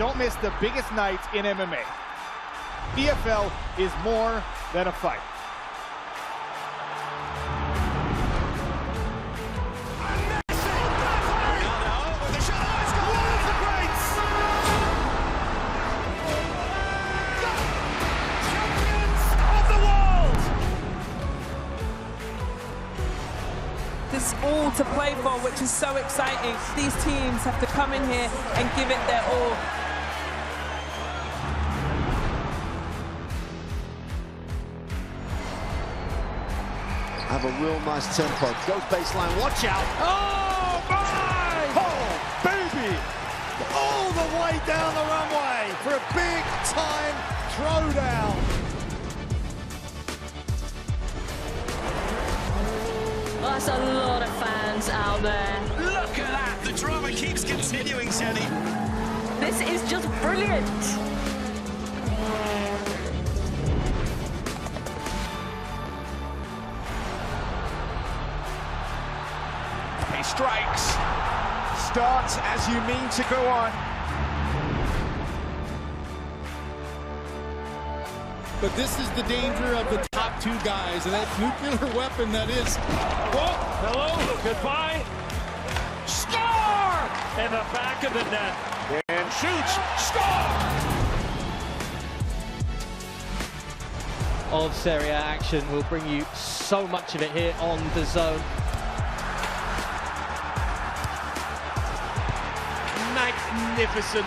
Don't miss the biggest nights in MMA. PFL is more than a fight. There's all to play for, which is so exciting. These teams have to come in here and give it their all. Have a real nice tempo. Goes baseline, watch out. Oh, my! Oh, baby! All the way down the runway for a big-time throwdown. That's a lot of fans out there. Look at that! The drama keeps continuing, Jenny. This is just brilliant. He strikes. Starts as you mean to go on. But this is the danger of the top two guys, and that nuclear weapon that is. Whoa, hello, goodbye. Score! In the back of the net. And shoots, score! Of Serie A action. We'll bring you so much of it here on the Zone. Magnificent.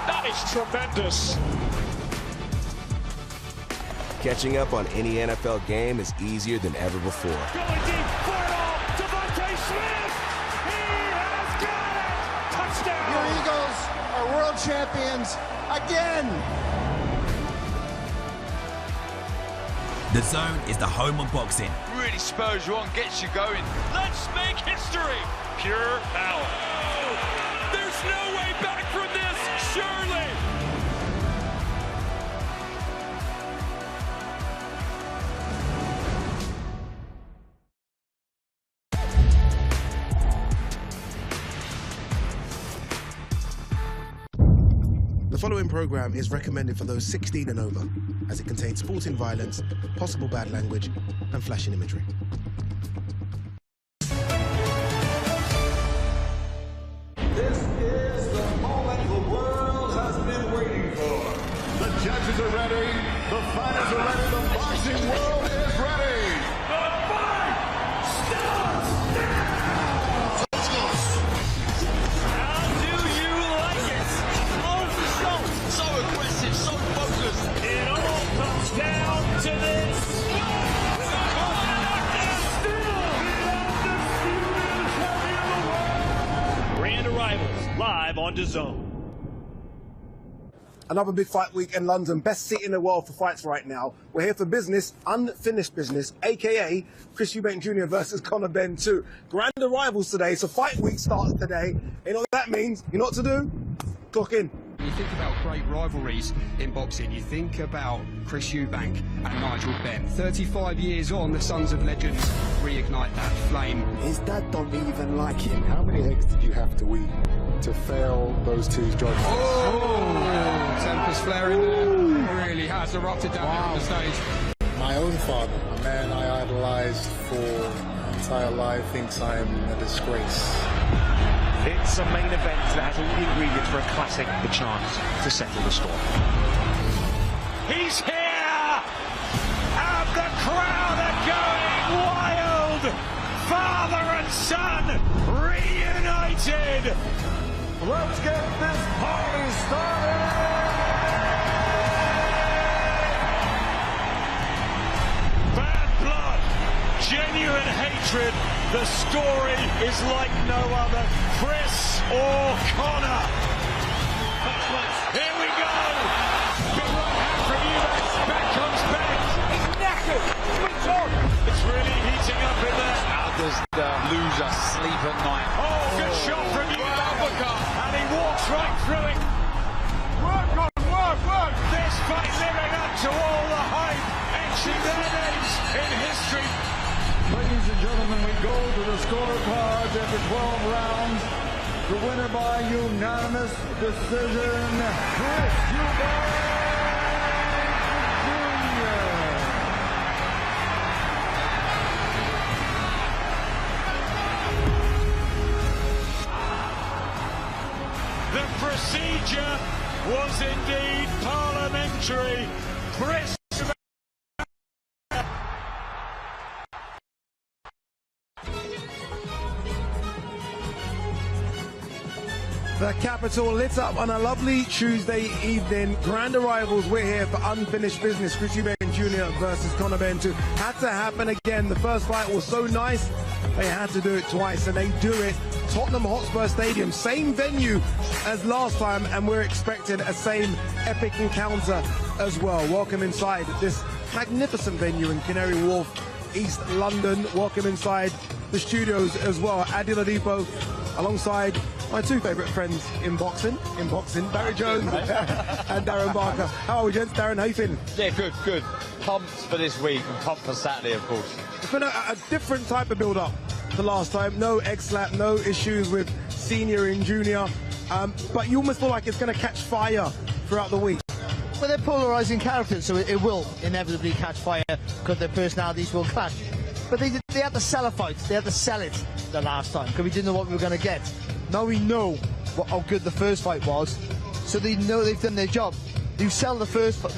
That is tremendous. Catching up on any NFL game is easier than ever before. Going deep for it all. Devontae Smith. He has got it. Touchdown. Your Eagles are world champions again. The Zone is the home of boxing. Really spurs you on, gets you going. Let's make history. Pure power. There's no way back from this, surely. The following program is recommended for those 16 and over, as it contains sporting violence, possible bad language, and flashing imagery. This is the moment the world has been waiting for. The judges are ready, the fighters are ready, the boxing world is ready. The fight starts now! How do you like it? So aggressive, so focused. It all comes down to this. Grand Arrivals, live on DAZN. Another big fight week in London. Best seat in the world for fights right now. We're here for business, unfinished business, a.k.a. Chris Eubank Jr. versus Conor Benn 2. Grand Arrivals today, so fight week starts today. You know what that means? You know what to do? Clock in. When you think about great rivalries in boxing, you think about Chris Eubank and Nigel Ben. 35 years on, the Sons of Legends reignite that flame. His dad don't even like him. How many eggs did you have to eat to fail those two judges? Oh, tempers flaring there. Really has erupted down there on the stage. My own father, a man I idolized for my entire life, thinks I am a disgrace. It's a main event that has all the ingredients for a classic, the chance to settle the score. He's here! And the crowd are going wild! Father and son reunited! Let's get this party started! Bad blood, genuine hatred. The story is like no other. Chris or Conor. Here we go. Big right hand from Eubank. Back comes Benn. He's knackered. Switch on. It's really heating up in there. How does the loser sleep at night? Oh, good shot from Eubank. And he walks right through it. Work. This fight living up to all the hype. Etching their names in history. Ladies and gentlemen, we go to the scorecards after 12 rounds. the winner by unanimous decision, Chris Eubank Jr. The procedure was indeed parliamentary. Chris. The capital lit up on a lovely Tuesday evening. Grand arrivals, we're here for unfinished business. Chris Eubank Jr. versus Conor Benn 2. Had to happen again. The first fight was so nice, they had to do it twice, and they do it. Tottenham Hotspur Stadium, same venue as last time, and we're expecting a same epic encounter as well. Welcome inside this magnificent venue in Canary Wharf, East London. Welcome inside the studios as well. Adil Adipo alongside my two favourite friends in boxing, Barry Jones and Darren Barker. How are we, gents? Darren, how you feeling? Yeah, good. Pumped for this week and pumped for Saturday, of course. It's been a different type of build-up to last time. No egg-slap, no issues with senior and junior, but you almost feel like it's going to catch fire throughout the week. Well, they're polarising characters, so it will inevitably catch fire because their personalities will clash. But they had to sell a fight. They had to sell it the last time because we didn't know what we were going to get. Now we know how good the first fight was, so they know they've done their job. You sell the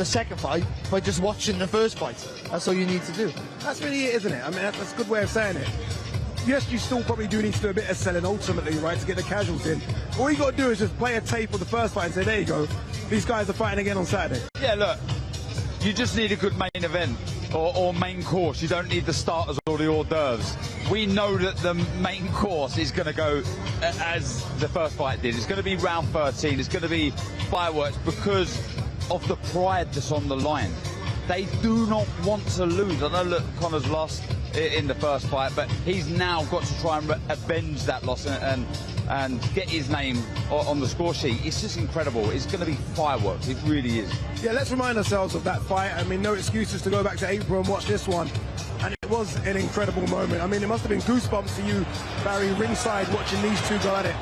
second fight by just watching the first fight. That's all you need to do. That's really it, isn't it? I mean, that's a good way of saying it. Yes, you still probably do need to do a bit of selling ultimately, right, to get the casuals in. All you got to do is just play a tape of the first fight and say, there you go, these guys are fighting again on Saturday. Yeah, look, you just need a good main event or main course. You don't need the starters or the hors d'oeuvres. We know that the main course is going to go as the first fight did. It's going to be round 13. It's going to be fireworks because of the pride that's on the line. They do not want to lose. I know, look, Conor's lost in the first fight, but he's now got to try and avenge that loss and get his name on the score sheet. It's just incredible. It's going to be fireworks. It really is. Yeah, let's remind ourselves of that fight. I mean, no excuses to go back to April and watch this one. And it was an incredible moment. I mean, it must have been goosebumps for you, Barry, ringside, watching these two go at it.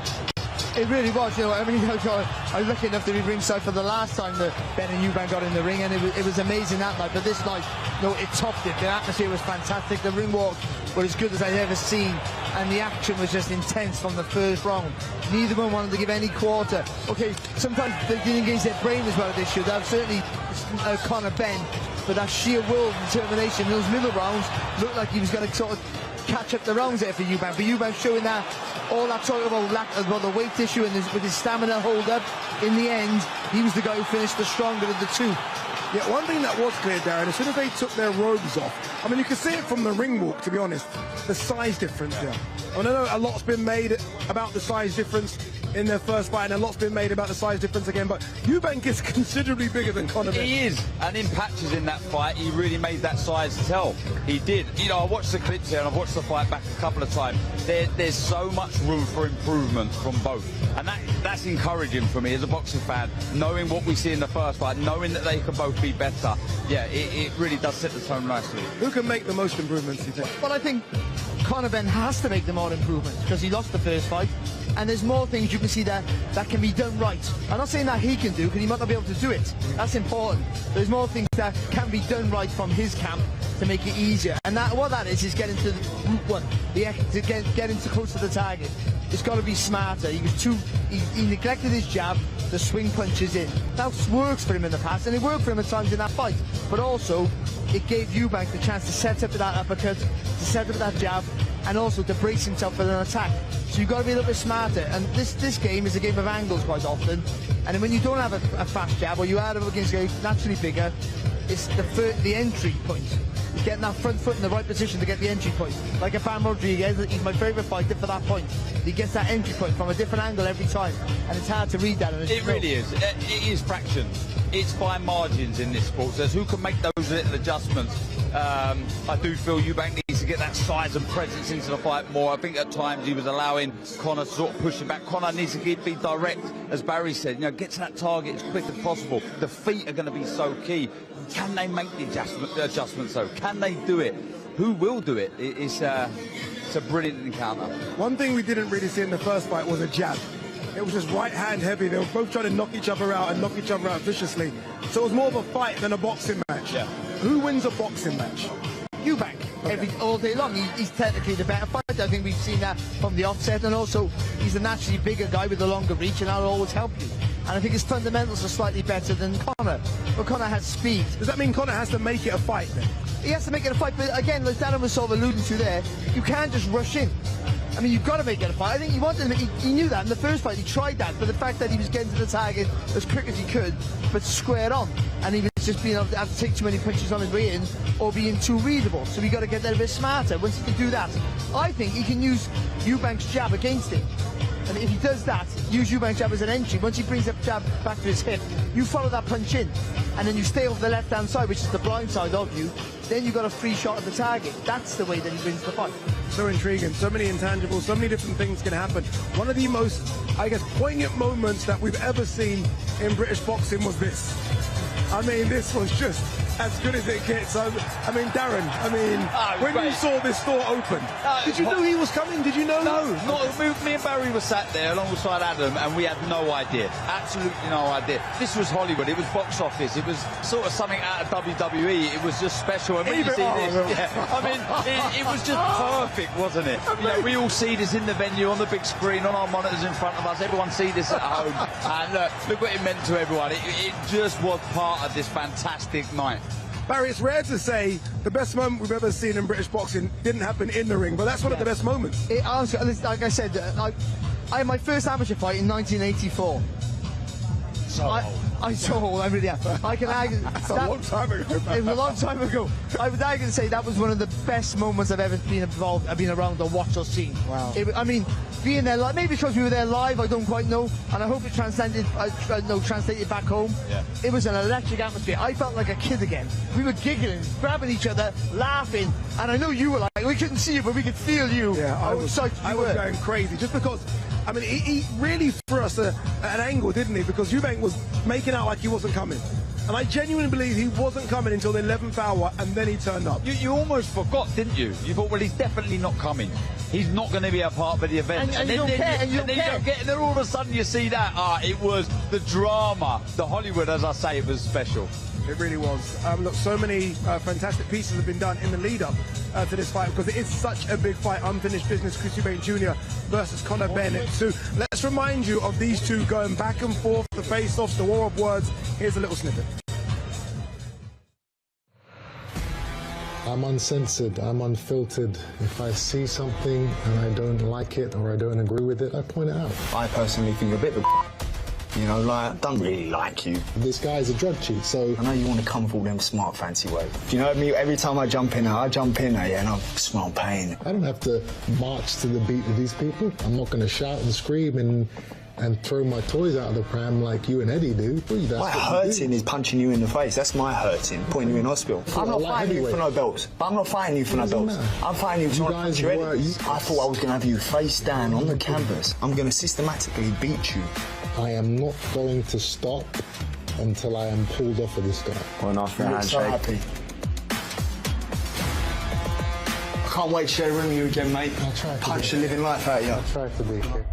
It really was, you know. I mean, I was lucky enough to be ringside for the last time that Ben and Eubank got in the ring, and it was amazing that night. But this night, no, it topped it. The atmosphere was fantastic. The ring walk was as good as I'd ever seen, and the action was just intense from the first round. Neither one wanted to give any quarter. Okay, sometimes they didn't engage their brain as well as they should have. Certainly, Conor Benn, but that sheer will and determination, those middle rounds looked like he was going to sort of catch up the rounds there for Eubank. But Eubank showing that all that talk about the weight issue and with his stamina hold up, in the end, he was the guy who finished the stronger of the two. Yeah, one thing that was clear, Darren, as soon as they took their robes off, I mean, you can see it from the ring walk, to be honest, the size difference there. I know a lot's been made about the size difference in their first fight, and a lot's been made about the size difference again, but Eubank is considerably bigger than Conor Benn. He is, and in patches in that fight, he really made that size tell. He did. You know, I watched the clips here, and I've watched the fight back a couple of times. There's so much room for improvement from both, and that's encouraging for me as a boxing fan, knowing what we see in the first fight, knowing that they can both be better. Yeah, it really does set the tone nicely. Who can make the most improvements, you think? Well, I think Conor Benn has to make the more improvements because he lost the first fight, and there's more things you can see that can be done right. I'm not saying that he can do, because he might not be able to do it. That's important. There's more things that can be done right from his camp to make it easier, and what that is getting to route one, to get into close to the target. It's got to be smarter. He neglected his jab, the swing punches in. That works for him in the past, and it worked for him at times in that fight. But also, it gave Eubank the chance to set up that uppercut, to set up that jab, and also to brace himself for an attack. So you've got to be a little bit smarter. And this game is a game of angles quite often. And when you don't have a fast jab, or you are up against a naturally bigger, it's the entry point. Getting that front foot in the right position to get the entry point. Like a Bam Rodriguez, he's my favourite fighter for that point. He gets that entry point from a different angle every time, and it's hard to read that. It really is. It is fractions. It's fine margins in this sport. So who can make those little adjustments? I do feel Eubank needs to get that size and presence into the fight more. I think at times he was allowing Conor to sort of push him back. Conor needs to be direct, as Barry said. You know, get to that target as quick as possible. The feet are going to be so key. Can they make the adjustments though? Can they do it? Who will do it? It's a brilliant encounter. One thing we didn't really see in the first fight was a jab. It was just right hand heavy. They were both trying to knock each other out and knock each other out viciously. So it was more of a fight than a boxing match. Yeah. Who wins a boxing match? Eubank, all day long. He's technically the better fighter. I think we've seen that from the offset, and also he's a naturally bigger guy with a longer reach, and that'll always help you. And I think his fundamentals are slightly better than Conor. But Conor has speed. Does that mean Conor has to make it a fight then? He has to make it a fight, but again, like Darren was sort of alluding to there, you can't just rush in. I mean, you've got to make it a fight. I think he wanted to, he knew that in the first fight. He tried that, but the fact that he was getting to the target as quick as he could, but squared on, and he was just being able to have to take too many punches on his way in, or being too readable. So we got to get there a bit smarter. Once he can do that, I think he can use Eubank's jab against him. And if he does that, use Eubank's jab as an entry. Once he brings that jab back to his hip, you follow that punch in, and then you stay over the left-hand side, which is the blind side of you. Then you've got a free shot at the target. That's the way that he wins the fight. So intriguing, so many intangibles, so many different things can happen. One of the most, I guess, poignant moments that we've ever seen in British boxing was this. I mean, this was just as good as it gets. I mean, Darren, when you saw this door open, did you know he was coming? Did you know? No, me and Barry were sat there alongside Adam, and we had no idea, absolutely no idea. This was Hollywood, it was box office, it was sort of something out of WWE, it was just special. And when you see this, I mean, it was just perfect, wasn't it? You know, we all see this in the venue, on the big screen, on our monitors in front of us, everyone see this at home, and look what it meant to everyone. It just was part of this fantastic night. Barry, it's rare to say the best moment we've ever seen in British boxing didn't happen in the ring, but that's one of the best moments. Honestly, like I said, I had my first amateur fight in 1984. I'm so old, I really am. I can argue. That's a long time ago. It was a long time ago. I would argue to say that was one of the best moments I've ever been involved. I've been around or watched or seen. Wow. I mean, being there, maybe because we were there live, I don't quite know, and I hope it translated back home. Yeah. It was an electric atmosphere. I felt like a kid again. We were giggling, grabbing each other, laughing, and I know you were like, we couldn't see you, but we could feel you. Yeah, I was going crazy just because. I mean, he really threw us an angle, didn't he? Because Eubank was making out like he wasn't coming. And I genuinely believe he wasn't coming until the 11th hour, and then he turned up. You almost forgot, didn't you? You thought, well, he's definitely not coming. He's not going to be a part of the event. And you don't care, and you don't care. And then all of a sudden you see that. It was the drama. The Hollywood, as I say, it was special. It really was. Look, so many fantastic pieces have been done in the lead-up to this fight because it is such a big fight. Unfinished business, Chris Eubank Jr. versus Conor Ben. So let's remind you of these two going back and forth, the face-offs, the war of words. Here's a little snippet. I'm uncensored, I'm unfiltered. If I see something and I don't like it or I don't agree with it, I point it out. I personally think you're a bit of a you know, like, I don't really like you. This guy's a drug cheat, so... I know you want to come with all them smart, fancy ways. You know what I mean? Every time I jump in there, and I smell pain. I don't have to march to the beat of these people. I'm not going to shout and scream and throw my toys out of the pram like you and Eddie do. My hurting is punching you in the face. That's my hurting, putting you in hospital. I'm not fighting you for no belts. But I'm not fighting you for no belts. I'm fighting you for punch you Eddie. I thought I was going to have you face down on the canvas. I'm going to systematically beat you. I am not going to stop until I am pulled off of this guy. Well, after a handshake. So happy. I can't wait to share a room with you again, mate. I'll try to punch the living life out of you. I'll try to be here.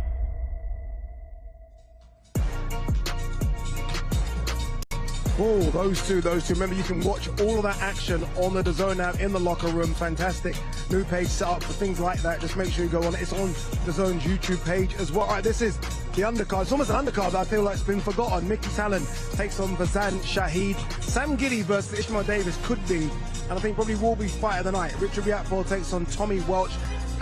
Oh, those two. Remember, you can watch all of that action on the DAZN app in the locker room. Fantastic new page set up for things like that. Just make sure you go on it. It's on DAZN's YouTube page as well. All right, this is the undercard. It's almost an undercard that I feel like it's been forgotten. Mickey Talon takes on Bazan Shahid. Sam Gilley versus Ishmael Davis could be, and I think probably will be, fight of the night. Richard Riatford takes on Tommy Welch.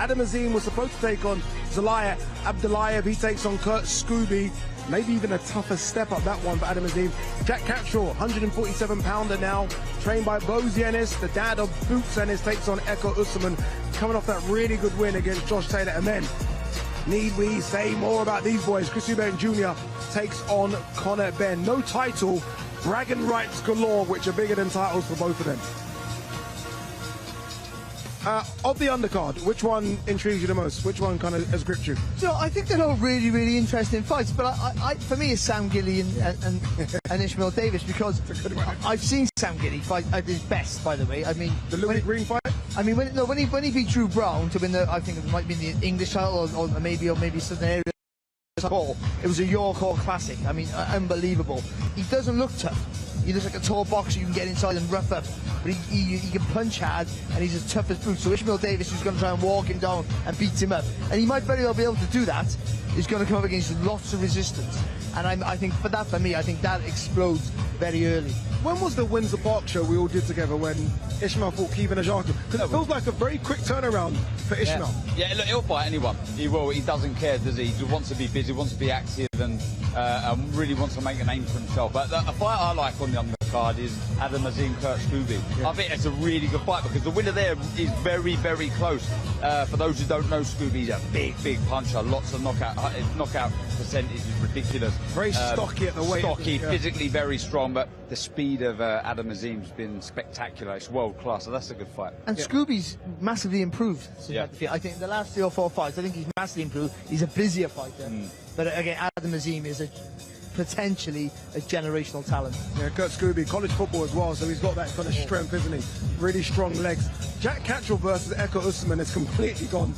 Adam Azim was supposed to take on Zelaya Abdullayev. He takes on Kurt Scooby. Maybe even a tougher step up, that one for Adam Azim. Jack Catterall, 147-pounder now, trained by Bose Ennis. The dad of Boots Ennis takes on Echo Usman, coming off that really good win against Josh Taylor. And then, need we say more about these boys? Chris Eubank Jr. takes on Conor Ben. No title, bragging rights galore, which are bigger than titles for both of them. Of the undercard, which one intrigues you the most? Which one kind of has gripped you? So I think they're all really, really interesting fights, but for me it's Sam Gilley and Ishmael Davis, because I've seen Sam Gilley fight at his best, by the way. I mean, the Louis Green fight? I mean, when he beat Drew Brown to win I think it might be the English title or maybe Southern Area Hall. It was a York Hall classic. I mean, unbelievable. He doesn't look tough. He looks like a tall boxer you can get inside and rough up. But he can punch hard, and he's as tough as brute. So Ishmael Davis, who's going to try and walk him down and beat him up, and he might very well be able to do that, is going to come up against lots of resistance. And I think for me, I think that explodes very early. When was the Windsor Park show we all did together when Ishmael fought Kevin Ajaku? Because it feels like a very quick turnaround for Ishmael. Yeah, look, he'll fight anyone. He will. He doesn't care, does he? He wants to be busy, wants to be active, and really wants to make a name for himself. But a fight I like on the undercard is Azim Scooby. Yeah. I think it's a really good fight because the winner there is very, very close. For those who don't know, Scooby's a big, big puncher. Lots of knockout. His knockout percentage is ridiculous. Very stocky at the weight. Stocky, physically very strong, but the speed of Azim's been spectacular. It's world class, so that's a good fight. And Scooby's massively improved. I think the last 3 or 4 fights, I think he's massively improved. He's a busier fighter. But again, Azim is potentially a generational talent. Yeah, Kurt Scooby, college football as well, so he's got that kind of strength, isn't he? Really strong legs. Jack Catterall versus Eko Usman has completely gone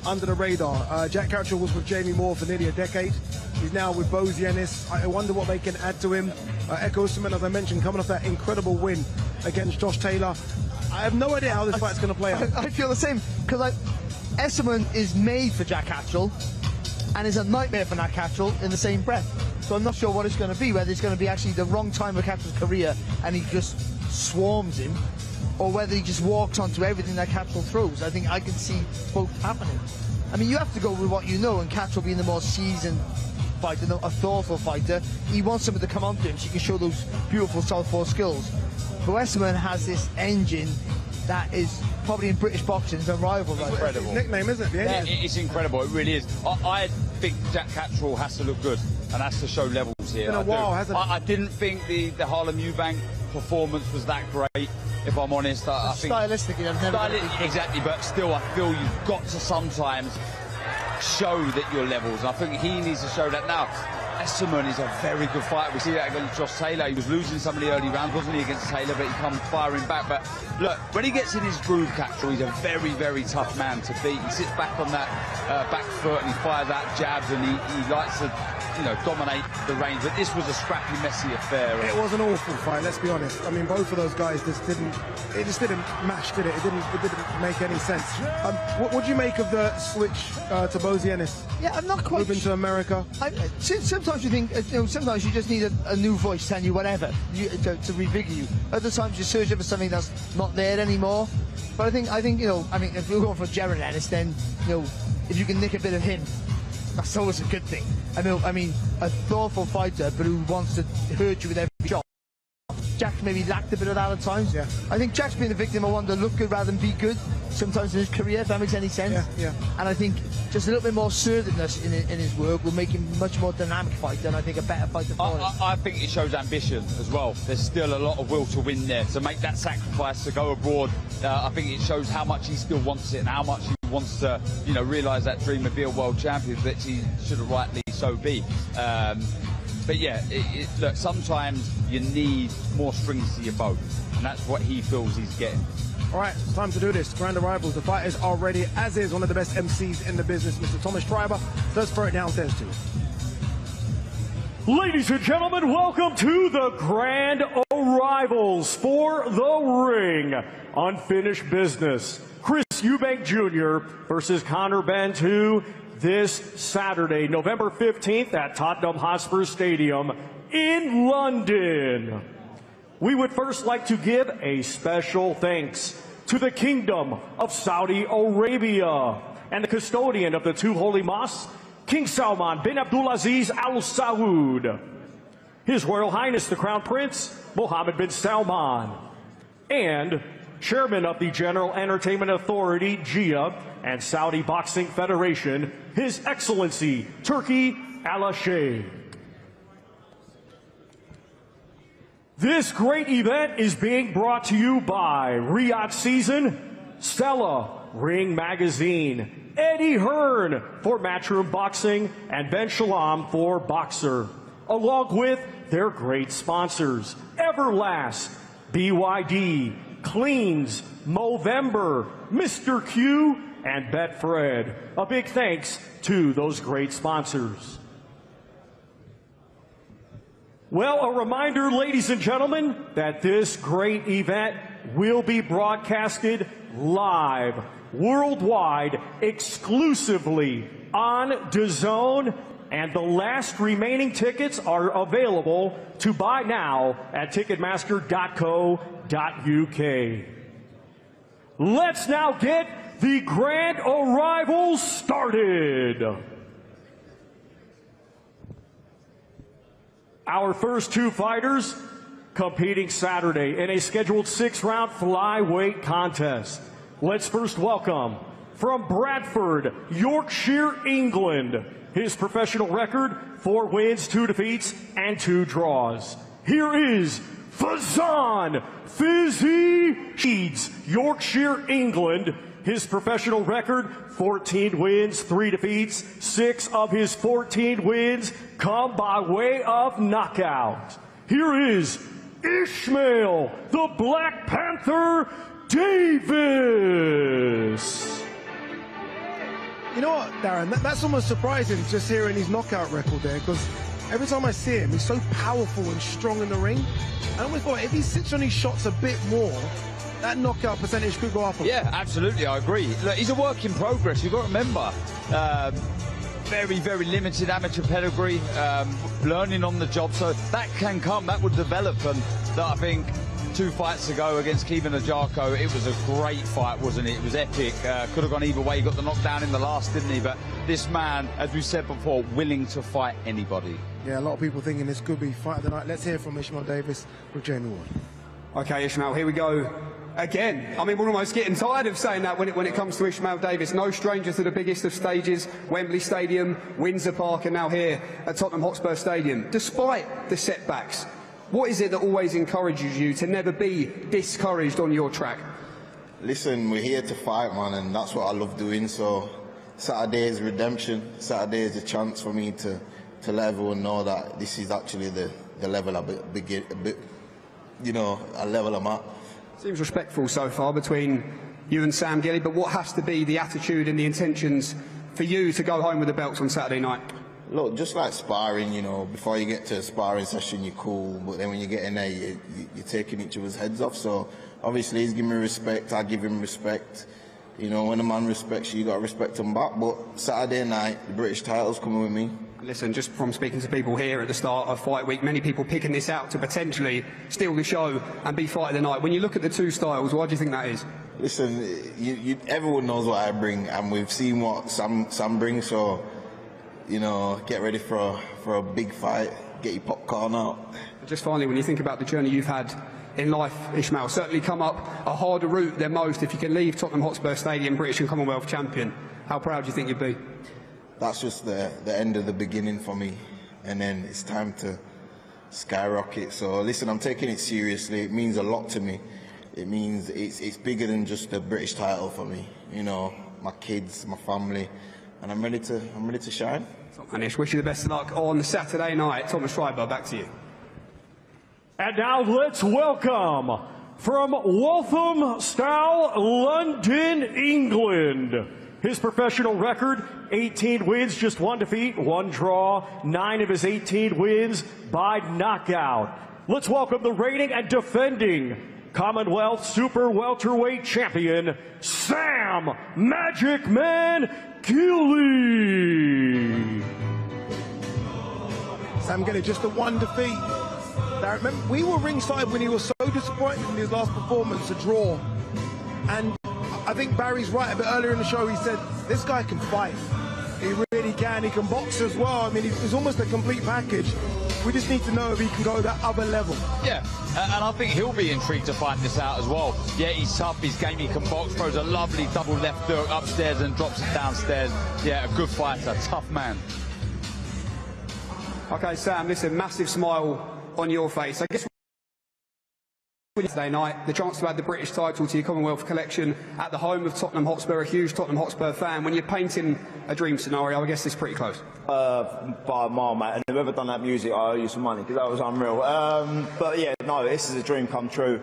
under the radar. Jack Catterall was with Jamie Moore for nearly a decade. He's now with Bozy Ennis. I wonder what they can add to him. Eko Usman, as I mentioned, coming off that incredible win against Josh Taylor. I have no idea how this fight's going to play out. I feel the same, because Usman is made for Jack Catterall and is a nightmare for Jack Catterall in the same breath. So I'm not sure what it's going to be, whether it's going to be actually the wrong time of Catterall's career and he just swarms him, or whether he just walks onto everything that Catterall throws. I think I can see both happening. I mean, you have to go with what you know, and Catterall being the more seasoned fighter, a thoughtful fighter, he wants someone to come onto him so he can show those beautiful southpaw skills. But Usman has this engine that is probably in British boxing is unrivaled. Incredible. His nickname, isn't it? Yeah, it's incredible. It really is. I think Jack Catterall has to look good and has to show levels here. It's been a while, hasn't it? I didn't think the Harlem Eubank performance was that great, if I'm honest. I think stylistically, I've never exactly, but still, I feel you've got to sometimes show that your levels. And I think he needs to show that now. Usman is a very good fighter. We see that against Josh Taylor. He was losing some of the early rounds, wasn't he, against Taylor, but he comes firing back. But look, when he gets in his groove, Catterall, he's a very, very tough man to beat. He sits back on that back foot and he fires out jabs, and he likes to, dominate the range. But this was a scrappy, messy affair. It was an awful fight, let's be honest. I mean, both of those guys just didn't mash, did it? It didn't make any sense. What do you make of the switch to Bozy Ennis? Yeah, I'm not quite moving to America. Sometimes you think, sometimes you just need a new voice telling you whatever to revigor you. Other times you search for something that's not there anymore. But I think if we're going for Jared Ennis, then if you can nick a bit of him, that's always a good thing. I mean, a thoughtful fighter, but who wants to hurt you with every shot. Jack's maybe lacked a bit of that at times. Yeah. I think Jack's been a victim of wanting to look good rather than be good sometimes in his career, if that makes any sense. Yeah. And I think just a little bit more assertiveness in his work will make him a much more dynamic fighter, and I think a better fighter for him. I think it shows ambition as well. There's still a lot of will to win there. To make that sacrifice, to go abroad, I think it shows how much he still wants it and how much he wants to, realise that dream of be a world champion, that he should have rightly so be. But yeah, look, sometimes you need more strings to your bow, and that's what he feels he's getting. All right, it's time to do this. Grand arrivals. The fighters are ready, as is one of the best MCs in the business, Mr. Thomas Schreiber. Let's throw it downstairs to you. Ladies and gentlemen, welcome to the Grand Arrivals for the ring. Unfinished business. Chris Eubank Jr. versus Conor Benn 2. This Saturday, November 15th at Tottenham Hotspur Stadium in London. We would first like to give a special thanks to the Kingdom of Saudi Arabia and the custodian of the two holy mosques, King Salman bin Abdulaziz Al Saud, His Royal Highness the Crown Prince Mohammed bin Salman, and Chairman of the General Entertainment Authority, GIA, and Saudi Boxing Federation, His Excellency Turki Al-Sheikh. This great event is being brought to you by Riyadh Season, Stella, Ring Magazine, Eddie Hearn for Matchroom Boxing, and Ben Shalom for Boxer, along with their great sponsors, Everlast, BYD, Cleans, Movember, Mr. Q, and Betfred. A big thanks to those great sponsors. Well, a reminder, ladies and gentlemen, that this great event will be broadcasted live, worldwide, exclusively on DAZN, and the last remaining tickets are available to buy now at ticketmaster.co.uk. Let's now get the grand arrival started. Our first two fighters competing Saturday in a scheduled 6-round flyweight contest. Let's first welcome from Bradford, Yorkshire, England, his professional record, 4 wins, 2 defeats, and 2 draws. Here is Fazan Fizzy Sheeds, Yorkshire, England. His professional record, 14 wins, 3 defeats. 6 of his 14 wins come by way of knockout. Here is Ishmael, the Black Panther Davis. You know what, Darren? That's almost surprising, just hearing his knockout record there, because every time I see him, he's so powerful and strong in the ring. I always thought if he sits on his shots a bit more, that knockout percentage could go up. Yeah, absolutely, I agree. Look, he's a work in progress. You've got to remember, very, very limited amateur pedigree, learning on the job. So that can come, that would develop. And that, I think 2 fights ago against Kevin Ajarko, it was a great fight, wasn't it? It was epic. Could have gone either way. He got the knockdown in the last, didn't he? But this man, as we said before, willing to fight anybody. Yeah, a lot of people thinking this could be fight of the night. Let's hear from Ishmael Davis with Junior. Okay, Ishmael, here we go. Again, I mean, we're almost getting tired of saying that when it comes to Ishmael Davis. No stranger to the biggest of stages, Wembley Stadium, Windsor Park, and now here at Tottenham Hotspur Stadium. Despite the setbacks, what is it that always encourages you to never be discouraged on your track? Listen, we're here to fight, man, and that's what I love doing. So Saturday is redemption. Saturday is a chance for me to let everyone know that this is actually the level a level I'm at. Seems respectful so far between you and Sam Gilley, but what has to be the attitude and the intentions for you to go home with the belts on Saturday night? Look, just like sparring, you know, before you get to a sparring session, you're cool, but then when you get in there, you're taking each other's heads off. So obviously he's giving me respect, I give him respect. You know, when a man respects you, you got to respect him back. But Saturday night, the British title's coming with me. Listen, just from speaking to people here at the start of Fight Week, many people picking this out to potentially steal the show and be fight of the night. When you look at the two styles, why do you think that is? Listen, everyone knows what I bring, and we've seen what Sam brings, so, you know, get ready for a big fight, get your popcorn out. Just finally, when you think about the journey you've had in life, Ishmael, certainly come up a harder route than most. If you can leave Tottenham Hotspur Stadium British and Commonwealth champion, how proud do you think you'd be? That's just the end of the beginning for me, and then it's time to skyrocket. So listen, I'm taking it seriously. It means a lot to me. It means it's bigger than just the British title for me. You know, my kids, my family, and I'm ready to shine. Anish, wish you the best of luck on Saturday night. Thomas Schreiber, back to you. And now let's welcome from Walthamstow, London, England. His professional record, 18 wins, just 1 defeat, 1 draw, 9 of his 18 wins by knockout. Let's welcome the reigning and defending Commonwealth Super Welterweight Champion, Sam Magic Man Gilley. Sam Gilley, just the 1 defeat. Now, remember, we were ringside when he was so disappointed in his last performance, a draw. And I think Barry's right. A bit earlier in the show, he said, this guy can fight. He really can. He can box as well. I mean, he's almost a complete package. We just need to know if he can go that other level. Yeah, and I think he'll be intrigued to find this out as well. Yeah, he's tough, he's game, he can box, throws a lovely double left hook upstairs and drops it downstairs. Yeah, a good fighter, tough man. Okay, Sam, listen, massive smile on your face. I guess today night, the chance to add the British title to your Commonwealth collection at the home of Tottenham Hotspur, a huge Tottenham Hotspur fan. When you're painting a dream scenario, I guess it's pretty close. By a mile, mate. And whoever done that music, I owe you some money, because that was unreal. But yeah, no, this is a dream come true.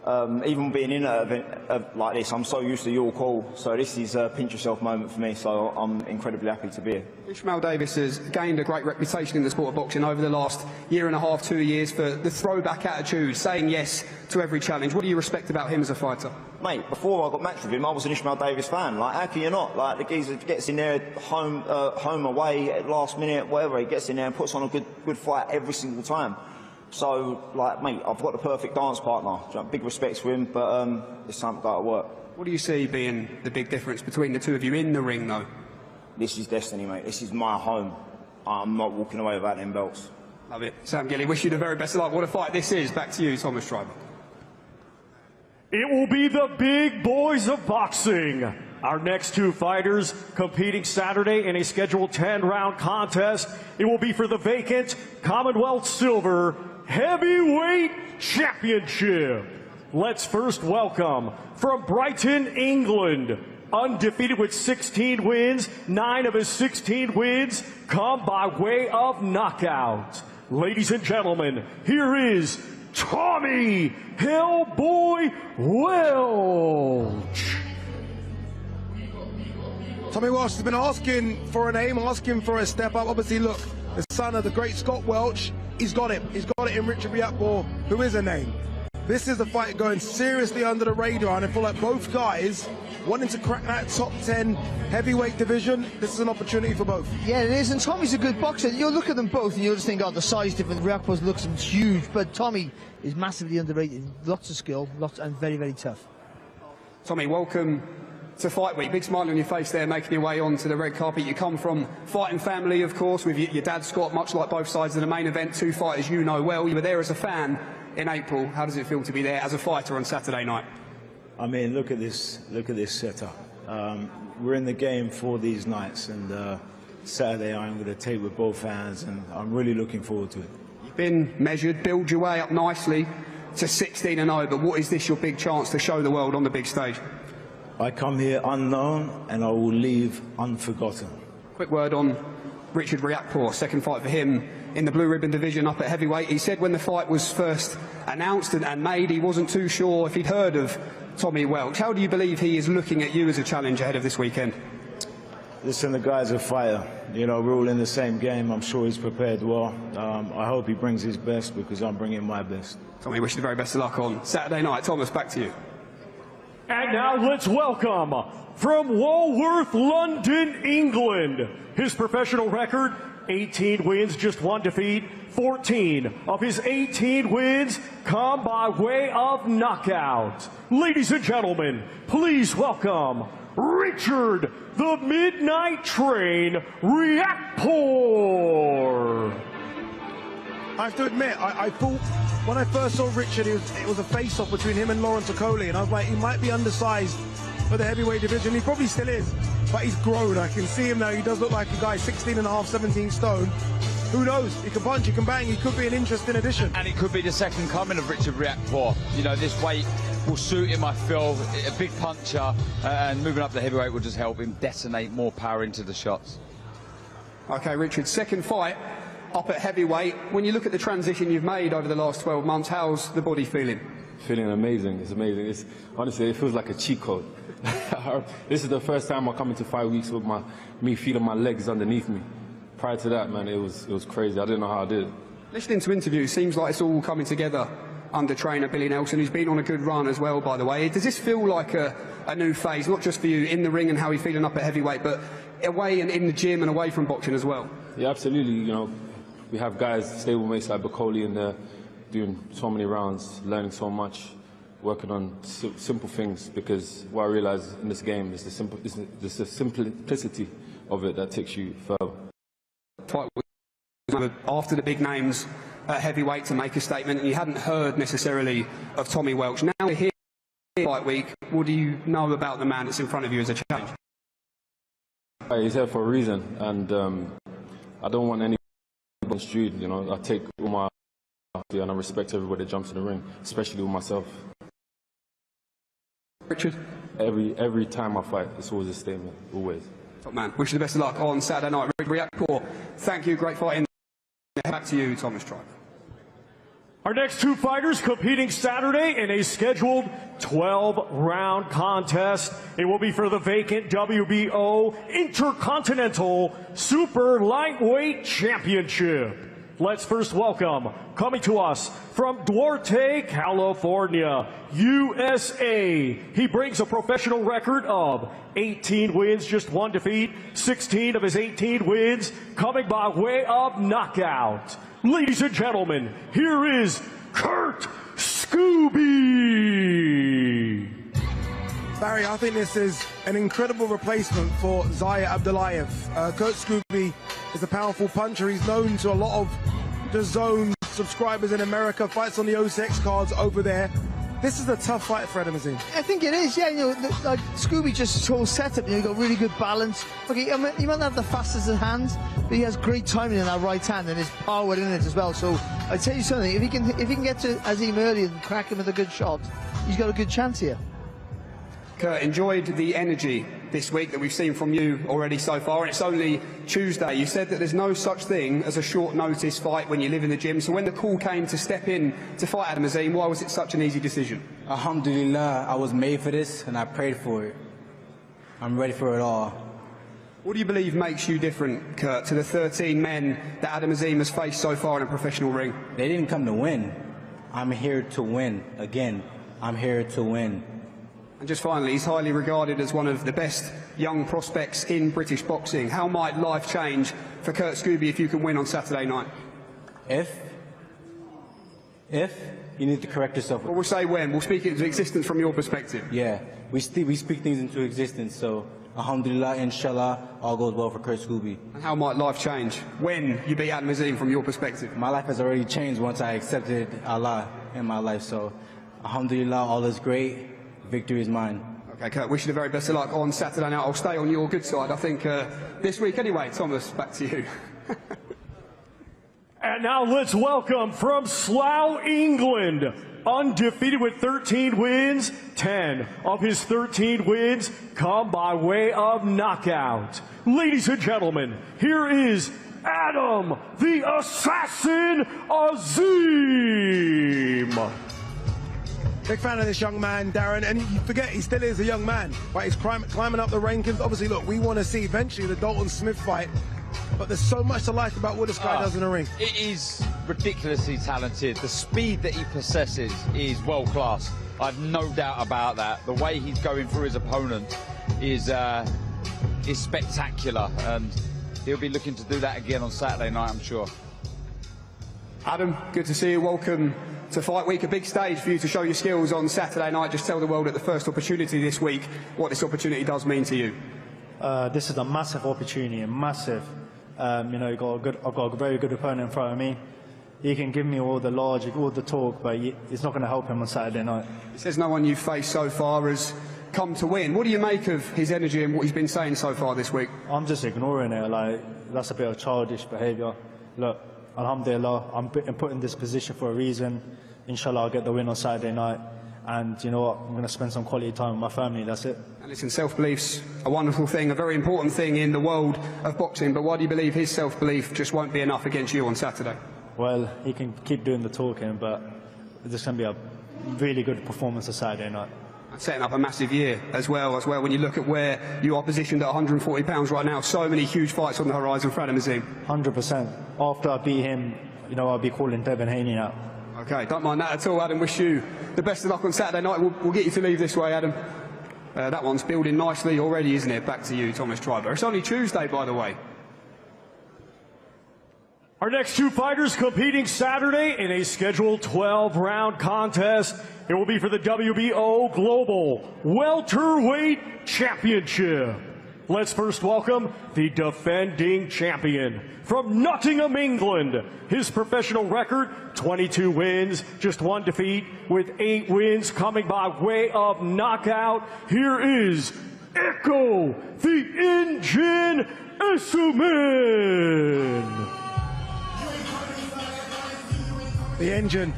Even being in an event like this, I'm so used to your call. So this is a pinch yourself moment for me. So I'm incredibly happy to be here. Ishmael Davis has gained a great reputation in the sport of boxing over the last year and a half, 2 years, for the throwback attitude, saying yes to every challenge. What do you respect about him as a fighter? Mate, before I got matched with him, I was an Ishmael Davis fan. Like, how can you not? Like, the geezer gets in there, home, away, at last minute, whatever. He gets in there and puts on a good fight every single time. So, like, mate, I've got the perfect dance partner. Big respects for him, but it's time to go to work. What do you see being the big difference between the two of you in the ring, though? This is destiny, mate. This is my home. I'm not walking away without them belts. Love it. Sam Gilley, wish you the very best of luck. What a fight this is. Back to you, Thomas Schreiber. It will be the big boys of boxing. Our next two fighters competing Saturday in a scheduled 10-round contest. It will be for the vacant Commonwealth Silver Heavyweight Championship. Let's first welcome from Brighton, England, undefeated with 16 wins, 9 of his 16 wins come by way of knockout. Ladies and gentlemen, here is Tommy Hellboy Welch. Tommy Welch has been asking for a name, asking for a step up. Obviously, look, the son of the great Scott Welch, he's got it. He's got it in Richard Riakporhe, who is a name. This is a fight going seriously under the radar, and I feel like both guys wanting to crack that top 10 heavyweight division. This is an opportunity for both. Yeah, it is, and Tommy's a good boxer. You'll look at them both and you'll just think, oh, the size difference. Riakporhe looks huge, but Tommy is massively underrated. Lots of skill, and very, very tough. Tommy, welcome to Fight Week. Big smile on your face there, making your way onto the red carpet. You come from fighting family, of course, with your dad Scott, much like both sides of the main event. Two fighters you know well. You were there as a fan in April. How does it feel to be there as a fighter on Saturday night? I mean, look at this setup. We're in the game for these nights, and Saturday I'm going to take with both hands, and I'm really looking forward to it. You've been measured, build your way up nicely to 16-0, but what is this your big chance to show the world on the big stage? I come here unknown, and I will leave unforgotten. Quick word on Richard Riakporhe, second fight for him in the blue ribbon division up at heavyweight. He said when the fight was first announced and made, he wasn't too sure if he'd heard of Tommy Welch. How do you believe he is looking at you as a challenge ahead of this weekend? Listen, the guy's a fighter. You know, we're all in the same game. I'm sure he's prepared well. I hope he brings his best, because I'm bringing my best. Tommy, wish you the very best of luck on Saturday night. Thomas, back to you. And now let's welcome from Walworth, London, England, his professional record, 18 wins, just 1 defeat. 14 of his 18 wins come by way of knockout. Ladies and gentlemen, please welcome Richard the Midnight Train Riakporhe. I have to admit, I thought when I first saw Richard, it was a face-off between him and Lawrence Okoli, and I was like, he might be undersized for the heavyweight division. He probably still is, but he's grown. I can see him now. He does look like a guy 16.5, 17 stone. Who knows? He can punch, he can bang. He could be an interesting addition. And he could be the second coming of Richard Riakporhe. You know, this weight will suit him, I feel. A big puncher, and moving up the heavyweight will just help him detonate more power into the shots. Okay, Richard, second fight up at heavyweight. When you look at the transition you've made over the last 12 months, how's the body feeling? Feeling amazing. It's amazing. Honestly, it feels like a cheat code. This is the first time I come into 5 weeks with me feeling my legs underneath me. Prior to that, man, it was crazy. I didn't know how I did it. Listening to interviews, seems like it's all coming together under trainer Billy Nelson, who's been on a good run as well, by the way. Does this feel like a new phase, not just for you in the ring and how you're feeling up at heavyweight, but away and in the gym and away from boxing as well? Yeah, absolutely. You know, we have guys, stablemates like Bakoli in there, doing so many rounds, learning so much, working on simple things, because what I realize in this game is the simplicity of it that takes you further. After the big names at heavyweight to make a statement, and you hadn't heard necessarily of Tommy Welch. Now we're here Fight Week. What do you know about the man that's in front of you as a challenge? He's here for a reason, and I don't want any street. You know, I take all my and I respect everybody that jumps in the ring, especially with myself. Richard, every time I fight, it's always a statement, always. Top man, wish you the best of luck on Saturday night. Riakporhe, thank you, great fighting. Back to you, Thomas Tribe. Our next two fighters competing Saturday in a scheduled 12-round contest. It will be for the vacant WBO Intercontinental Super Lightweight Championship. Let's first welcome, coming to us from Duarte, California, USA. He brings a professional record of 18 wins, just 1 defeat, 16 of his 18 wins coming by way of knockout. Ladies and gentlemen, here is Kurt Scooby. Barry, I think this is an incredible replacement for Zaya Abdullayev. Kurt Scooby is a powerful puncher. He's known to a lot of the Zone subscribers in America, fights on the OSX cards over there. This is a tough fight for Adam Azim. I think it is, yeah. You know, like Scooby just so setup. You know, got really good balance. Okay, I mean, he might not have the fastest of hands, but he has great timing in that right hand and his power in it as well. So I tell you something, if he can get to Azim early and crack him with a good shot, he's got a good chance here. Kurt, enjoyed the energy this week that we've seen from you already so far, and it's only Tuesday. You said that there's no such thing as a short notice fight when you live in the gym, so when the call came to step in to fight Adam Azim, why was it such an easy decision? Alhamdulillah, I was made for this and I prayed for it. I'm ready for it all. What do you believe makes you different, Kurt, to the 13 men that Adam Azim has faced so far in a professional ring? They didn't come to win. I'm here to win. Again, I'm here to win. And just finally, he's highly regarded as one of the best young prospects in British boxing. How might life change for Kurt Scooby if you can win on Saturday night? If you need to correct yourself. Well, we'll say when. We'll speak it into existence from your perspective. Yeah, we speak things into existence. So, alhamdulillah, inshallah, all goes well for Kurt Scooby. And how might life change when you beat Adam Azim from your perspective? My life has already changed once I accepted Allah in my life. So, alhamdulillah, all is great. Victory is mine. Okay, Kurt, wish you the very best of luck on Saturday night. I'll stay on your good side, I think, this week anyway. Thomas, back to you. And now let's welcome from Slough, England, undefeated with 13 wins, 10 of his 13 wins come by way of knockout. Ladies and gentlemen, here is Adam the Assassin Azim. Big fan of this young man, Darren, and you forget he still is a young man, right? He's climbing up the rankings. Obviously, look, we want to see eventually the Dalton Smith fight, but there's so much to like about what this guy does in the ring. It is ridiculously talented. The speed that he possesses is world class. I've no doubt about that. The way he's going through his opponent is spectacular, and he'll be looking to do that again on Saturday night, I'm sure. Adam, good to see you. Welcome to Fight Week, a big stage for you to show your skills on Saturday night. Just tell the world at the first opportunity this week what this opportunity does mean to you. This is a massive opportunity, massive. You know, I've got a very good opponent in front of me. He can give me all the logic, all the talk, but it's not going to help him on Saturday night. He says no one you've faced so far has come to win. What do you make of his energy and what he's been saying so far this week? I'm just ignoring it. Like, that's a bit of childish behaviour. Look, alhamdulillah, I'm put in this position for a reason. Inshallah, I'll get the win on Saturday night. And you know what? I'm going to spend some quality time with my family, that's it. And listen, self-belief's a wonderful thing, a very important thing in the world of boxing, but why do you believe his self-belief just won't be enough against you on Saturday? Well, he can keep doing the talking, but there's going to be a really good performance on Saturday night. Setting up a massive year as well, when you look at where you are positioned at 140 pounds right now. So many huge fights on the horizon for Adam Azim. 100%. After I beat him, you know, I'll be calling Devin Haney out. Okay, don't mind that at all, Adam. Wish you the best of luck on Saturday night. We'll get you to leave this way, Adam. That one's building nicely already, isn't it? Back to you, Thomas Triber. It's only Tuesday, by the way. Our next two fighters competing Saturday in a scheduled 12-round contest. It will be for the WBO Global Welterweight Championship. Let's first welcome the defending champion from Nottingham, England. His professional record, 22 wins, just 1 defeat, with 8 wins coming by way of knockout. Here is Echo, the Engine Ishmael. The Engine,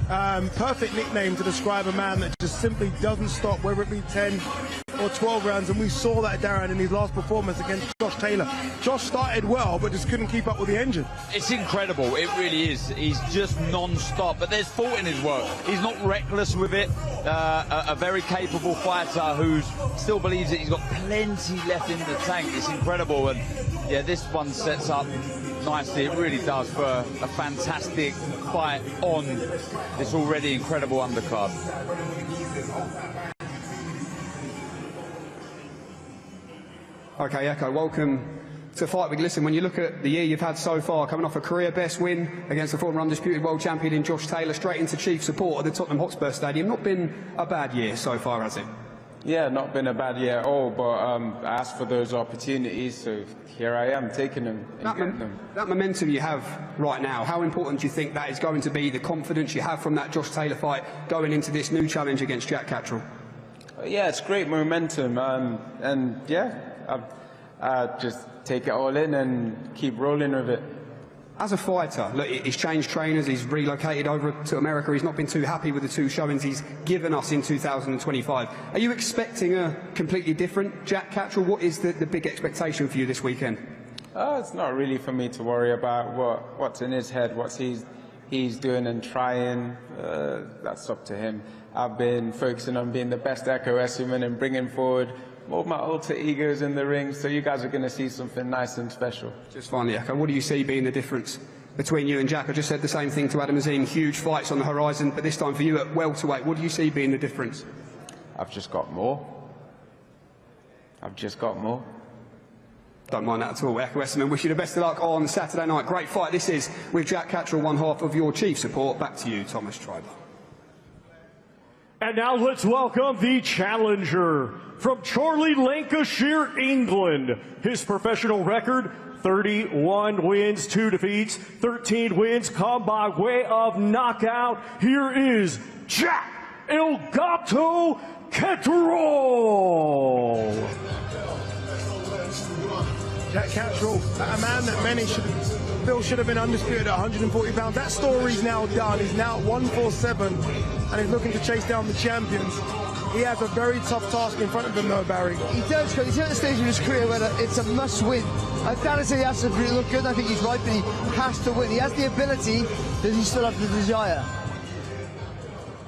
perfect nickname to describe a man that just simply doesn't stop, whether it be 10, or 12 rounds, and we saw that, Darren, in his last performance against Josh Taylor. Josh started well, but just couldn't keep up with the engine. It's incredible, it really is. He's just non-stop, but there's thought in his work. He's not reckless with it. A very capable fighter who still believes that he's got plenty left in the tank. It's incredible, and yeah, this one sets up nicely. It really does for a fantastic fight on this already incredible undercard. Okay, Echo, welcome to Fight Week. Listen, when you look at the year you've had so far, coming off a career best win against the former undisputed world champion in Josh Taylor, straight into chief support at the Tottenham Hotspur Stadium, not been a bad year so far, has it? Yeah, not been a bad year at all, but I asked for those opportunities, so here I am, taking them and getting them. That momentum you have right now, how important do you think that is going to be, the confidence you have from that Josh Taylor fight going into this new challenge against Jack Catterall? Yeah, it's great momentum, and yeah, I just take it all in and keep rolling with it. As a fighter, look, he's changed trainers, he's relocated over to America, he's not been too happy with the two showings he's given us in 2025. Are you expecting a completely different Jack Catterall? What is the big expectation for you this weekend? It's not really for me to worry about what's in his head, what he's doing and trying. That's up to him. I've been focusing on being the best Echo Essuman and bringing forward more of my alter egos in the ring, so you guys are going to see something nice and special. Just finally, Echo, what do you see being the difference between you and Jack? I just said the same thing to Adam Azim, huge fights on the horizon, but this time for you at welterweight, what do you see being the difference? I've just got more. Don't mind that at all. Echo Essuman, wish you the best of luck on Saturday night. Great fight this is with Jack Catterall, one half of your chief support. Back to you, Thomas Triber. And now let's welcome the challenger from Chorley, Lancashire, England. His professional record, 31 wins, 2 defeats, 13 wins come by way of knockout. Here is Jack El Gato Catterall. Jack Catterall, a man that many should have been undisputed at 140 pounds. That story's now done. He's now at 147 and he's looking to chase down the champions. He has a very tough task in front of him, though, Barry. He does, because he's at the stage of his career where it's a must-win. I can't say he has to look good. I think he's right, but he has to win. He has the ability, does he still have the desire?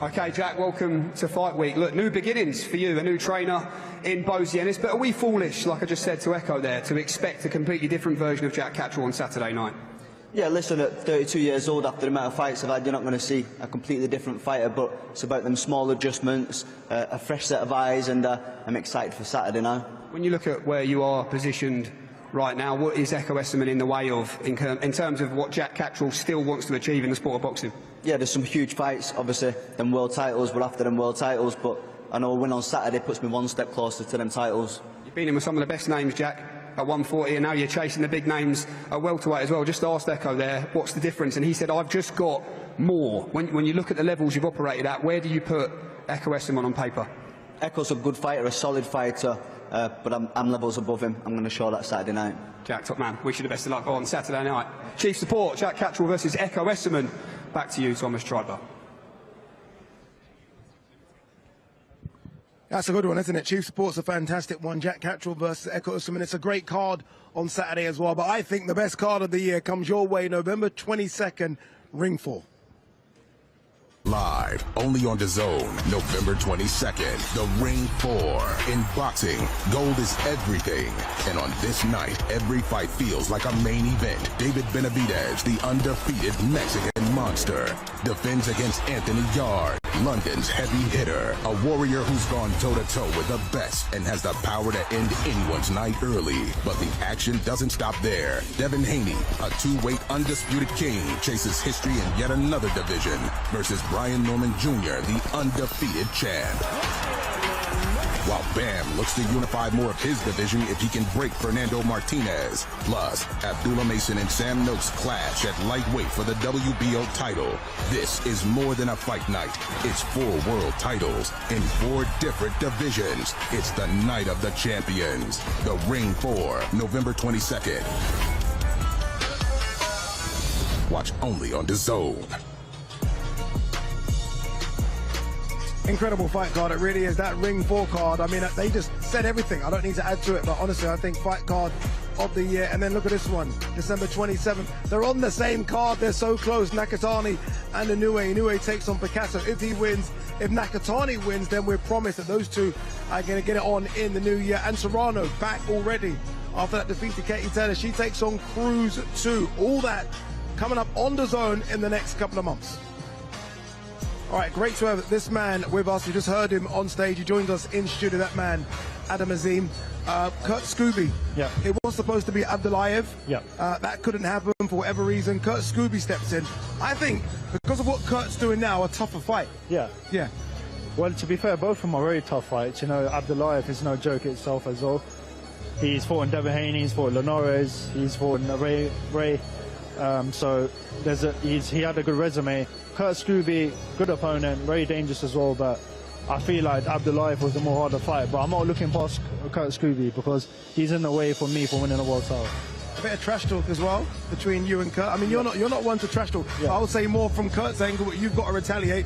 Okay, Jack, welcome to Fight Week. Look, new beginnings for you, a new trainer in Bosie Ennis, but are we foolish, like I just said to Echo there, to expect a completely different version of Jack Catterall on Saturday night? Yeah, listen, at 32 years old, after the amount of fights I've had, you're not going to see a completely different fighter, but it's about them small adjustments, a fresh set of eyes, and I'm excited for Saturday now. When you look at where you are positioned right now, what is Echo Essuman in the way of in terms of what Jack Catterall still wants to achieve in the sport of boxing? Yeah, there's some huge fights, obviously, them world titles, we're after them world titles, but I know a win on Saturday puts me one step closer to them titles. You've been in with some of the best names, Jack, at 140, and now you're chasing the big names at welterweight as well. Just asked Echo there, what's the difference? And he said, I've just got more. When you look at the levels you've operated at, where do you put Echo Essuman on paper? Echo's a good fighter, a solid fighter, but I'm levels above him. I'm going to show that Saturday night. Jack, top man, wish you the best of luck on Saturday night. Chief support, Jack Catterall versus Echo Essuman. Back to you, Thomas Triber. That's a good one, isn't it? Chief Support's a fantastic one. Jack Catterall versus Echo Essuman. It's a great card on Saturday as well. But I think the best card of the year comes your way, November 22nd, Ring 4. Live, only on DAZN, November 22nd, the Ring 4. In boxing, gold is everything. And on this night, every fight feels like a main event. David Benavidez, the undefeated Mexican monster, defends against Anthony Yarde, London's heavy hitter. A warrior who's gone toe-to-toe with the best and has the power to end anyone's night early. But the action doesn't stop there. Devin Haney, a two-weight undisputed king, chases history in yet another division versus Brian Norman Jr., the undefeated champ. While Bam looks to unify more of his division if he can break Fernando Martinez. Plus, Abdullah Mason and Sam Noakes clash at lightweight for the WBO title. This is more than a fight night. It's 4 world titles in 4 different divisions. It's the night of the champions. The Ring 4, November 22nd. Watch only on DAZN. Incredible fight card, it really is. That Ring 4 card, I mean, they just said everything. I don't need to add to it, but honestly, I think fight card of the year. And then look at this one, December 27th. They're on the same card. They're so close. Nakatani and Inoue. Inoue takes on Picasso. If he wins, if Nakatani wins, then we're promised that those two are going to get it on in the new year. And Serrano back already after that defeat to Katie Taylor. She takes on Cruz 2. All that coming up on the Zone in the next couple of months. All right, great to have this man with us. You just heard him on stage. He joined us in studio. That man, Adam Azim. Kurt Scooby. Yeah. It was supposed to be Abdullayev. Yeah. That couldn't happen for whatever reason. Kurt Scooby steps in. I think because of what Kurt's doing now, a tougher fight. Yeah. Yeah. Well, to be fair, both of them are very tough fights. You know, Abdullayev is no joke itself as well. He's fought in Devin Haney, he's fought Linares, he's fought in Ray. So he had a good resume. Kurt Scooby, good opponent, very dangerous as well, but I feel like Abdullayev was the more harder fight. But I'm not looking past Kurt Scooby because he's in the way for me for winning a world title. A bit of trash talk as well between you and Kurt. I mean, you're not one to trash talk. Yeah. I would say more from Kurt's angle. You've got to retaliate.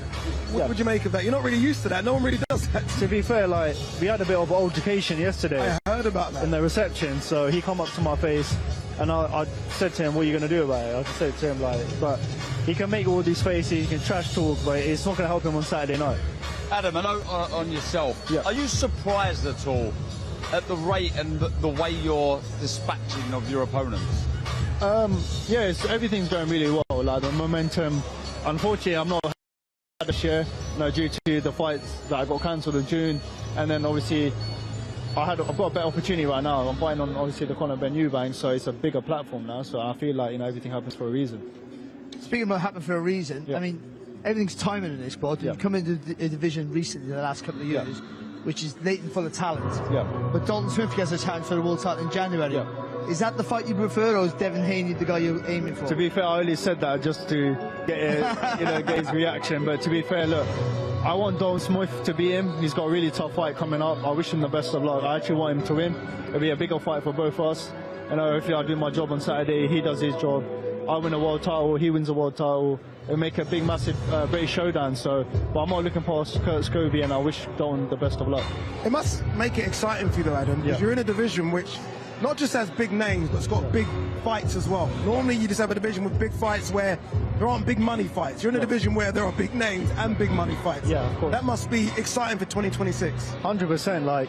What would you make of that? You're not really used to that. No one really does that. To be fair, like we had a bit of altercation yesterday. I heard about that in the reception. So he come up to my face, and I said to him, "What are you going to do about it?" I just said to him, like, but he can make all these faces, he can trash talk, but it's not going to help him on Saturday night. Adam, I know on yourself. Yeah. Are you surprised at all at the rate and the way you're dispatching of your opponents? Yeah, everything's going really well. Like the momentum. Unfortunately, I'm not this year, due to the fights that I got cancelled in June, and then obviously I've got a better opportunity right now. I'm fighting on obviously the Conor Ben Eubank, so it's a bigger platform now. So I feel like everything happens for a reason. Speaking about happening for a reason, I mean, everything's timing in this sport. You've come into a division recently in the last couple of years, which is latent full of talent. But Dalton Smith gets a chance for the world title in January. Is that the fight you prefer, or is Devin Haney the guy you're aiming for? To be fair, I only said that just to get get his reaction. But to be fair, look, I want Dalton Smith to beat him. He's got a really tough fight coming up. I wish him the best of luck. I actually want him to win. It'll be a bigger fight for both of us. Hopefully I'll do my job on Saturday. He does his job. I win a world title, he wins a world title. It'll make a big, massive British showdown. But I'm not looking past Kurt Scooby, and I wish Dalton the best of luck. It must make it exciting for you though, Adam, because you're in a division which not just has big names, but it's got big fights as well. Normally you just have a division with big fights where there aren't big money fights. You're in a division where there are big names and big money fights. Yeah, of course. That must be exciting for 2026. 100%.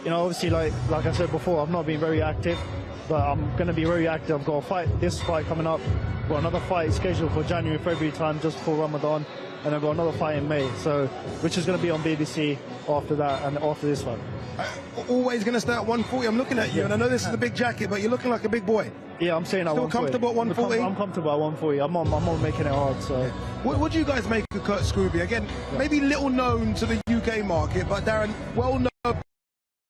Obviously, like I said before, I've not been very active, but I'm going to be very active. I've got this fight coming up. I've got another fight scheduled for January, February time, just before Ramadan, and I've got another fight in May, which is going to be on BBC after that and after this one. Always going to start at 140. I'm looking at you, and I know this is a big jacket, but you're looking like a big boy. Yeah, I'm saying Still 140. comfortable at 140? I'm comfortable at 140. I'm not making it hard. So. What do you guys make of Kurt Scooby? Again, maybe little known to the UK market, but Darren, well known.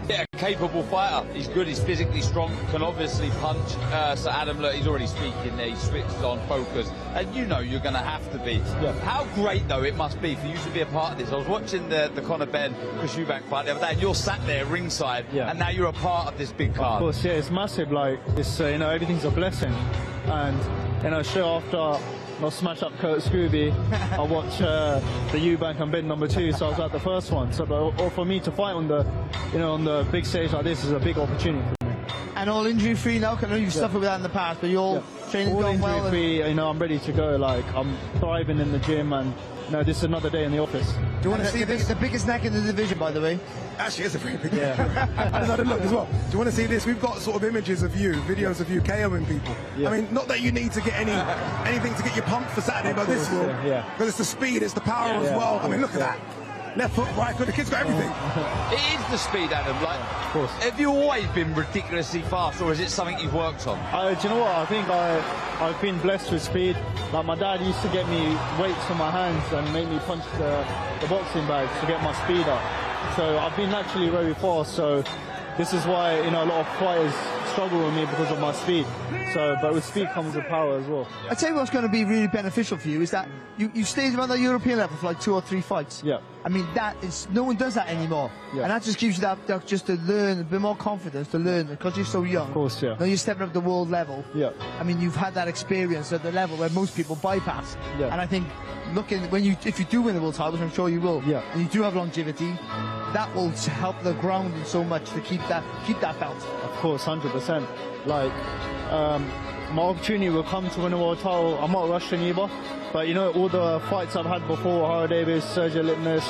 Yeah, a capable fighter. He's good, he's physically strong, can obviously punch. So Adam, look, he's already speaking there, he switches on, focus, and you're going to have to be. How great, though, it must be for you to be a part of this. I was watching the Conor Ben Chris Eubank fight the other day, and you're sat there ringside, and now you're a part of this big card. Of course, yeah, it's massive. It's everything's a blessing, and straight after I'll smash up Kurt Scooby, I watch the Eubank and Benn #2, so I was at the first one. So for me to fight on the big stage like this is a big opportunity for me. And all injury free now? I know you've suffered with that in the past, but you're all training going well. All injury free, I'm ready to go. I'm thriving in the gym, and this is another day in the office. Do you want to see the biggest neck in the division, by the way? Actually, it's a very big neck. And another look as well. Do you want to see this? We've got sort of images of you, videos of you KOing people. I mean, not that you need to get anything to get you pumped for Saturday, but this will. Because it's the speed, it's the power as well. I mean, look at that. Left foot, right foot, the kid's got everything. It is the speed, Adam. Of course. Have you always been ridiculously fast, or is it something you've worked on? Do you know what? I think I've been blessed with speed. My dad used to get me weights on my hands and make me punch the boxing bags to get my speed up. So I've been naturally very fast. So this is why a lot of fighters struggle with me because of my speed. But with speed comes with power as well. I tell you what's going to be really beneficial for you is that you stayed around the European level for 2 or 3 fights. Yeah. I mean, no one does that anymore. Yeah. And that just gives you that just to learn, a bit more confidence to learn, because you're so young. Of course, yeah. Now you're stepping up the world level. Yeah. I mean, you've had that experience at the level where most people bypass. Yeah. And I think, if you do win the world title, which I'm sure you will, and you do have longevity, that will help the grounding so much to keep that belt. Of course, 100%. Like, my opportunity will come to win a world title. I'm not rushing either, but you know, all the fights I've had before, Ishmael Davis, Sergio Litmus,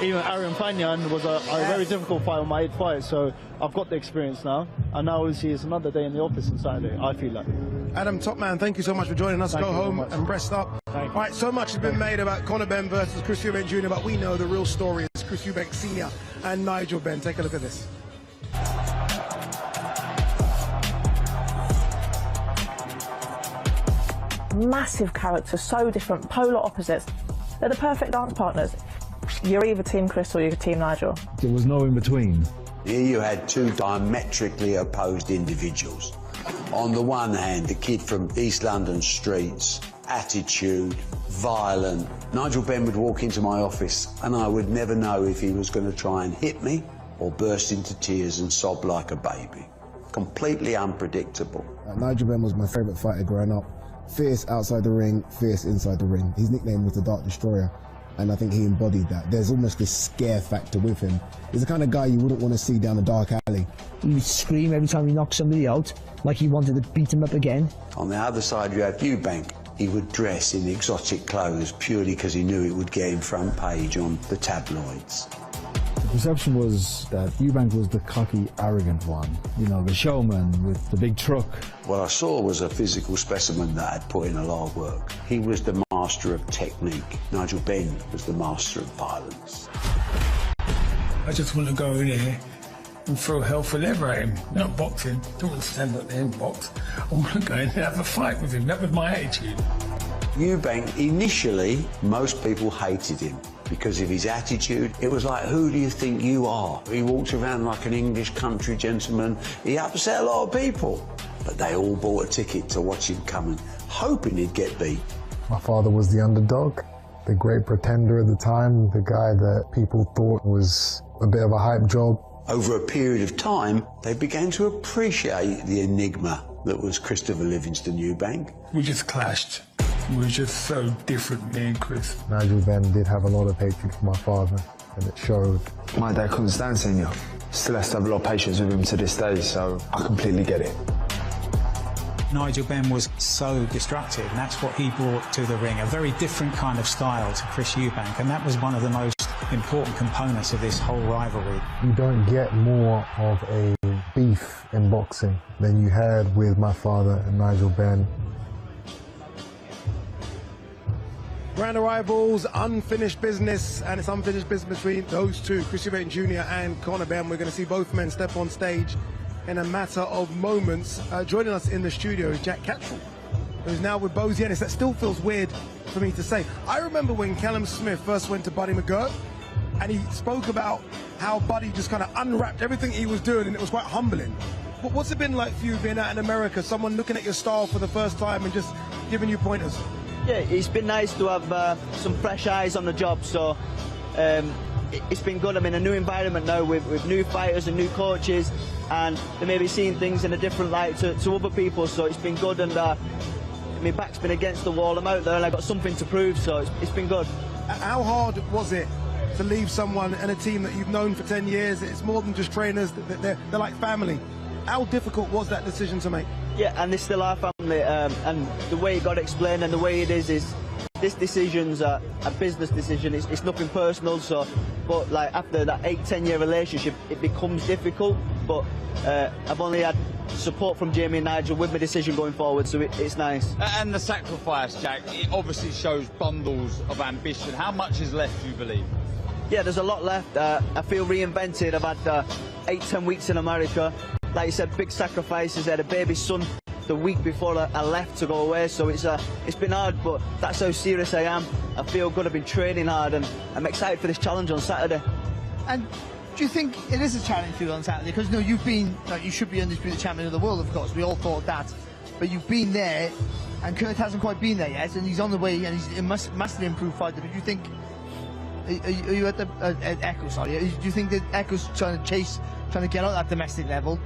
even Aaron Fanyan was a very difficult fight on my 8th fight, so I've got the experience now, and now obviously it's another day in the office on Saturday, I feel like. Adam, top man, thank you so much for joining us. Go home and rest up. All right, so much has been made about Conor Benn versus Chris Eubank Jr., but we know the real story is Chris Eubank Sr. and Nigel Benn. Take a look at this. Massive characters, so different, polar opposites. They're the perfect dance partners. You're either Team Chris or you're Team Nigel. There was no in between. Here you had two diametrically opposed individuals. On the one hand, the kid from East London streets, attitude, violent. Nigel Benn would walk into my office and I would never know if he was going to try and hit me or burst into tears and sob like a baby. Completely unpredictable. Nigel Benn was my favourite fighter growing up. Fierce outside the ring, fierce inside the ring. His nickname was the Dark Destroyer, and I think he embodied that. There's almost this scare factor with him. He's the kind of guy you wouldn't want to see down a dark alley. He would scream every time he knocked somebody out, like he wanted to beat him up again. On the other side, you have Eubank. He would dress in exotic clothes purely because he knew it would get him front page on the tabloids. The perception was that Eubank was the cocky, arrogant one, you know, the showman with the big truck. What I saw was a physical specimen that had put in a lot of work. He was the master of technique. Nigel Benn was the master of violence. I just want to go in here and throw hell for leather at him. Not boxing. Don't want to stand up there and box. I want to go in and have a fight with him. That was my attitude. Eubank, initially, most people hated him because of his attitude. It was like, who do you think you are? He walked around like an English country gentleman. He upset a lot of people. But they all bought a ticket to watch him coming, hoping he'd get beat. My father was the underdog, the great pretender at the time, the guy that people thought was a bit of a hype job. Over a period of time, they began to appreciate the enigma that was Christopher Livingston Eubank. We just clashed. We were just so different, me and Chris. Nigel Benn did have a lot of hatred for my father, and it showed. My dad couldn't stand seeing you. Still has to have a lot of patience with him to this day, so I completely get it. Nigel Benn was so destructive, and that's what he brought to the ring, a very different kind of style to Chris Eubank, and that was one of the most important components of this whole rivalry. You don't get more of a beef in boxing than you had with my father and Nigel Benn. Grand arrivals, unfinished business, and it's unfinished business between those two, Chris Eubank Jr. and Conor Benn. We're going to see both men step on stage in a matter of moments. Joining us in the studio is Jack Catterall, who's now with Bozy Ennis. That still feels weird for me to say. I remember when Callum Smith first went to Buddy McGirt, and he spoke about how Buddy just kind of unwrapped everything he was doing, and it was quite humbling. But what's it been like for you being out in America, someone looking at your style for the first time and just giving you pointers? Yeah, it's been nice to have some fresh eyes on the job, so it's been good. I'm in a new environment now with new fighters and new coaches, and they may be seeing things in a different light to other people, so it's been good, and my back's been against the wall. I'm out there and I've got something to prove, so it's been good. How hard was it to leave someone and a team that you've known for 10 years? It's more than just trainers, they're like family. How difficult was that decision to make? Yeah, and they still are family, and the way it got explained and the way it is this decision's a business decision. It's nothing personal, so, but like after that 8-10 year relationship, it becomes difficult, but I've only had support from Jamie and Nigel with my decision going forward, so it's nice. And the sacrifice, Jack, it obviously shows bundles of ambition. How much is left, do you believe? Yeah, there's a lot left. I feel reinvented. I've had 8-10 weeks in America. Like you said, big sacrifices. I had a baby son the week before I left to go away, so it's been hard, but that's how serious I am. I feel good. I've been training hard, and I'm excited for this challenge on Saturday. And do you think it is a challenge for you on Saturday? Because no, you've been, you should be undisputed champion of the world, of course. We all thought that, but you've been there, and Kurt hasn't quite been there yet, and he's on the way, and he's a massively improved fighter. But do you think, are you at the at Echo? Sorry, do you think that Echo's trying to get out that domestic level?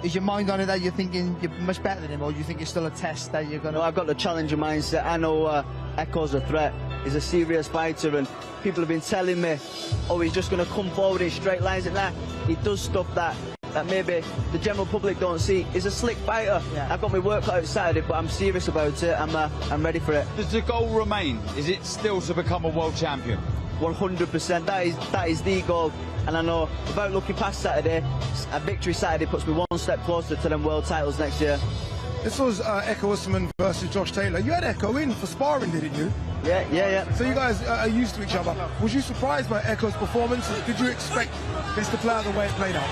Is your mind on it that you're thinking you're much better than him, or do you think it's still a test that you're going to... No, I've got the challenger mindset. I know Echo's a threat. he's a serious fighter, and people have been telling me, oh, he's just going to come forward in straight lines and that. He does stuff that maybe the general public don't see. He's a slick fighter. Yeah. I've got my work out Saturday, but I'm serious about it. I'm ready for it. Does the goal remain? Is it still to become a world champion? 100%. That is the goal. And I know, without looking past Saturday, a victory Saturday puts me one step closer to them world titles next year. This was Echo Usman versus Josh Taylor. You had Echo in for sparring, didn't you? Yeah. So you guys are used to each other. Was you surprised by Echo's performance? Did you expect this to play out the way it played out?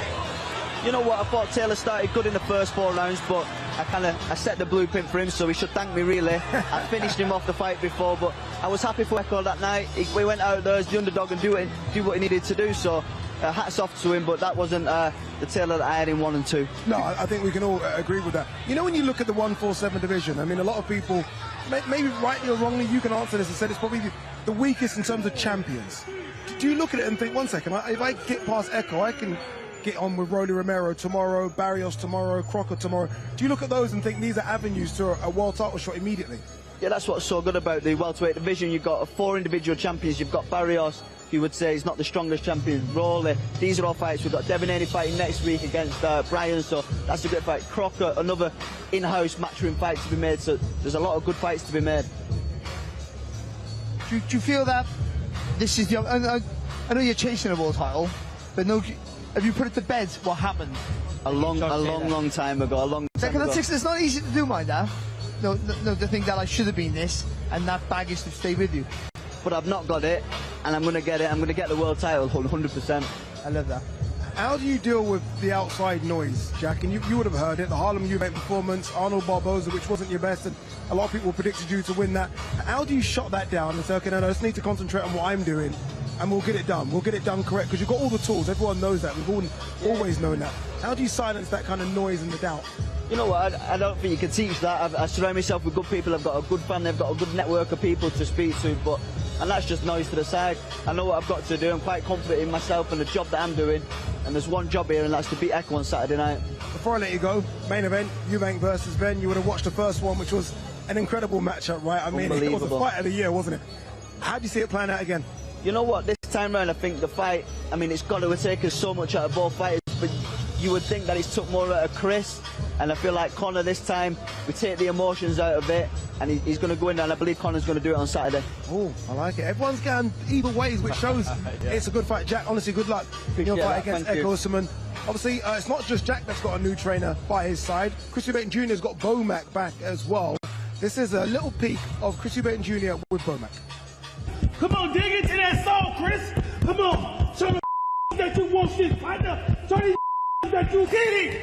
You know what, I thought Taylor started good in the first 4 rounds, but I set the blueprint for him, so he should thank me really. I finished him off the fight before, but I was happy for Echo that night. We went out there as the underdog and do what he needed to do, so hats off to him, but that wasn't the Taylor that I had in 1 and 2. No, I think we can all agree with that. You know, when you look at the 147 division, I mean, a lot of people, maybe rightly or wrongly, you can answer this and say it's probably the weakest in terms of champions. Do you look at it and think, 1 second, if I get past Echo, I can get on with Rolly Romero tomorrow, Barrios tomorrow, Crocker tomorrow? Do you look at those and think these are avenues to a world title shot immediately? Yeah, that's what's so good about the welterweight division. You've got 4 individual champions. You've got Barrios, you would say he's not the strongest champion. Rolly, these are all fights. We've got Devin Haney fighting next week against Brian, so that's a good fight. Crocker, another in-house matchroom fight to be made, so there's a lot of good fights to be made. Do you feel that this is the... I know you're chasing a world title, but no... Have you put it to bed what happened? A long time ago. It's not easy to do, mind that. No, to think that I should have been this, and that baggage to stay with you. But I've not got it, and I'm going to get it. I'm going to get the world title, 100%. I love that. How do you deal with the outside noise, Jack? And you would have heard it, the Harlem Eubank performance, Arnold Barboza, which wasn't your best, and a lot of people predicted you to win that. How do you shut that down and say, okay, no, I just need to concentrate on what I'm doing, and we'll get it done. We'll get it done correct, because you've got all the tools. Everyone knows that. We've always known that. How do you silence that kind of noise and the doubt? You know what, I don't think you can teach that. I surround myself with good people. I've got a good family. I've got a good network of people to speak to, and that's just noise to the side. I know what I've got to do. I'm quite confident in myself and the job that I'm doing, and there's one job here, and that's to beat Echo on Saturday night. Before I let you go, main event, Eubank versus Benn. You would have watched the first one, which was an incredible matchup, right? I mean, it was a fight of the year, wasn't it? How do you see it playing out again? You know what, this time round I think the fight, I mean, it's got to have taken so much out of both fighters, but you would think that it's took more out of Chris, and I feel like Conor this time, we take the emotions out of it, and he's going to go in there, and I believe Conor's going to do it on Saturday. Oh, I like it. Everyone's going either ways, which shows it's a good fight. Jack, honestly, good luck in your fight against Echo Usman. Obviously, it's not just Jack that's got a new trainer by his side. Chris Eubank Jr. has got Bomac back as well. This is a little peek of Chris Eubank Jr. with Bomac. Come on, dig into that soul, Chris. Come on. Show the that you want this partner. Show the that you dig.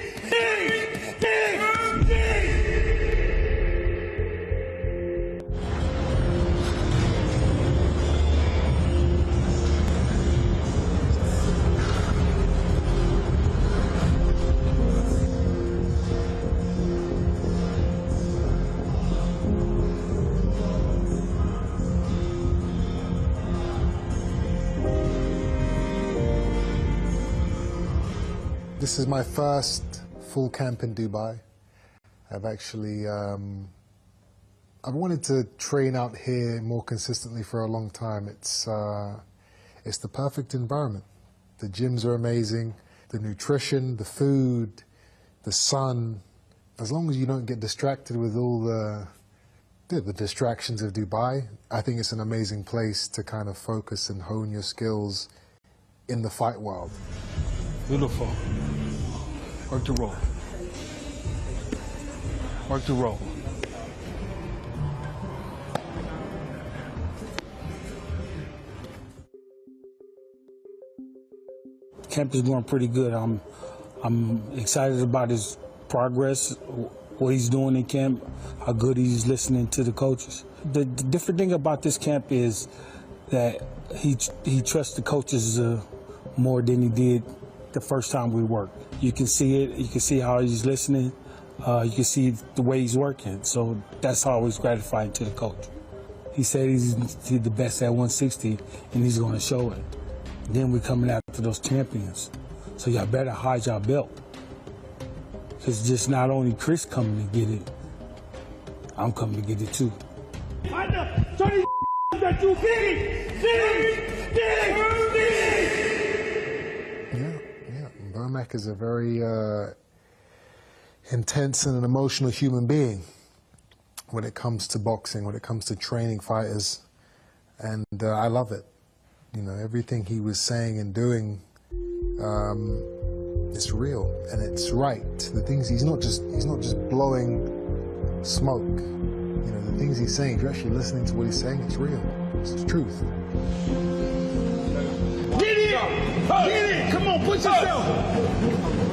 This is my first full camp in Dubai. I've actually, I've wanted to train out here more consistently for a long time. It's the perfect environment. The gyms are amazing, the nutrition, the food, the sun. As long as you don't get distracted with all the distractions of Dubai, I think it's an amazing place to kind of focus and hone your skills in the fight world. Beautiful. Work the roll. Work the roll. Camp is going pretty good. I'm excited about his progress, what he's doing in camp, how good he's listening to the coaches. The different thing about this camp is that he trusts the coaches more than he did the first time we worked. You can see it, you can see how he's listening, you can see the way he's working, so that's always gratifying to the coach. He said he's the best at 160, and he's going to show it. Then we're coming after those champions, so y'all better hide y'all belt. Because just not only Chris coming to get it, I'm coming to get it too. Womack is a very intense and an emotional human being when it comes to boxing, when it comes to training fighters, and I love it. You know, everything he was saying and doing, it's real and it's right. The things he's not just blowing smoke. You know, the things he's saying, if you're actually listening to what he's saying, it's real. It's the truth. Get it! Get it! Come on, push yourself!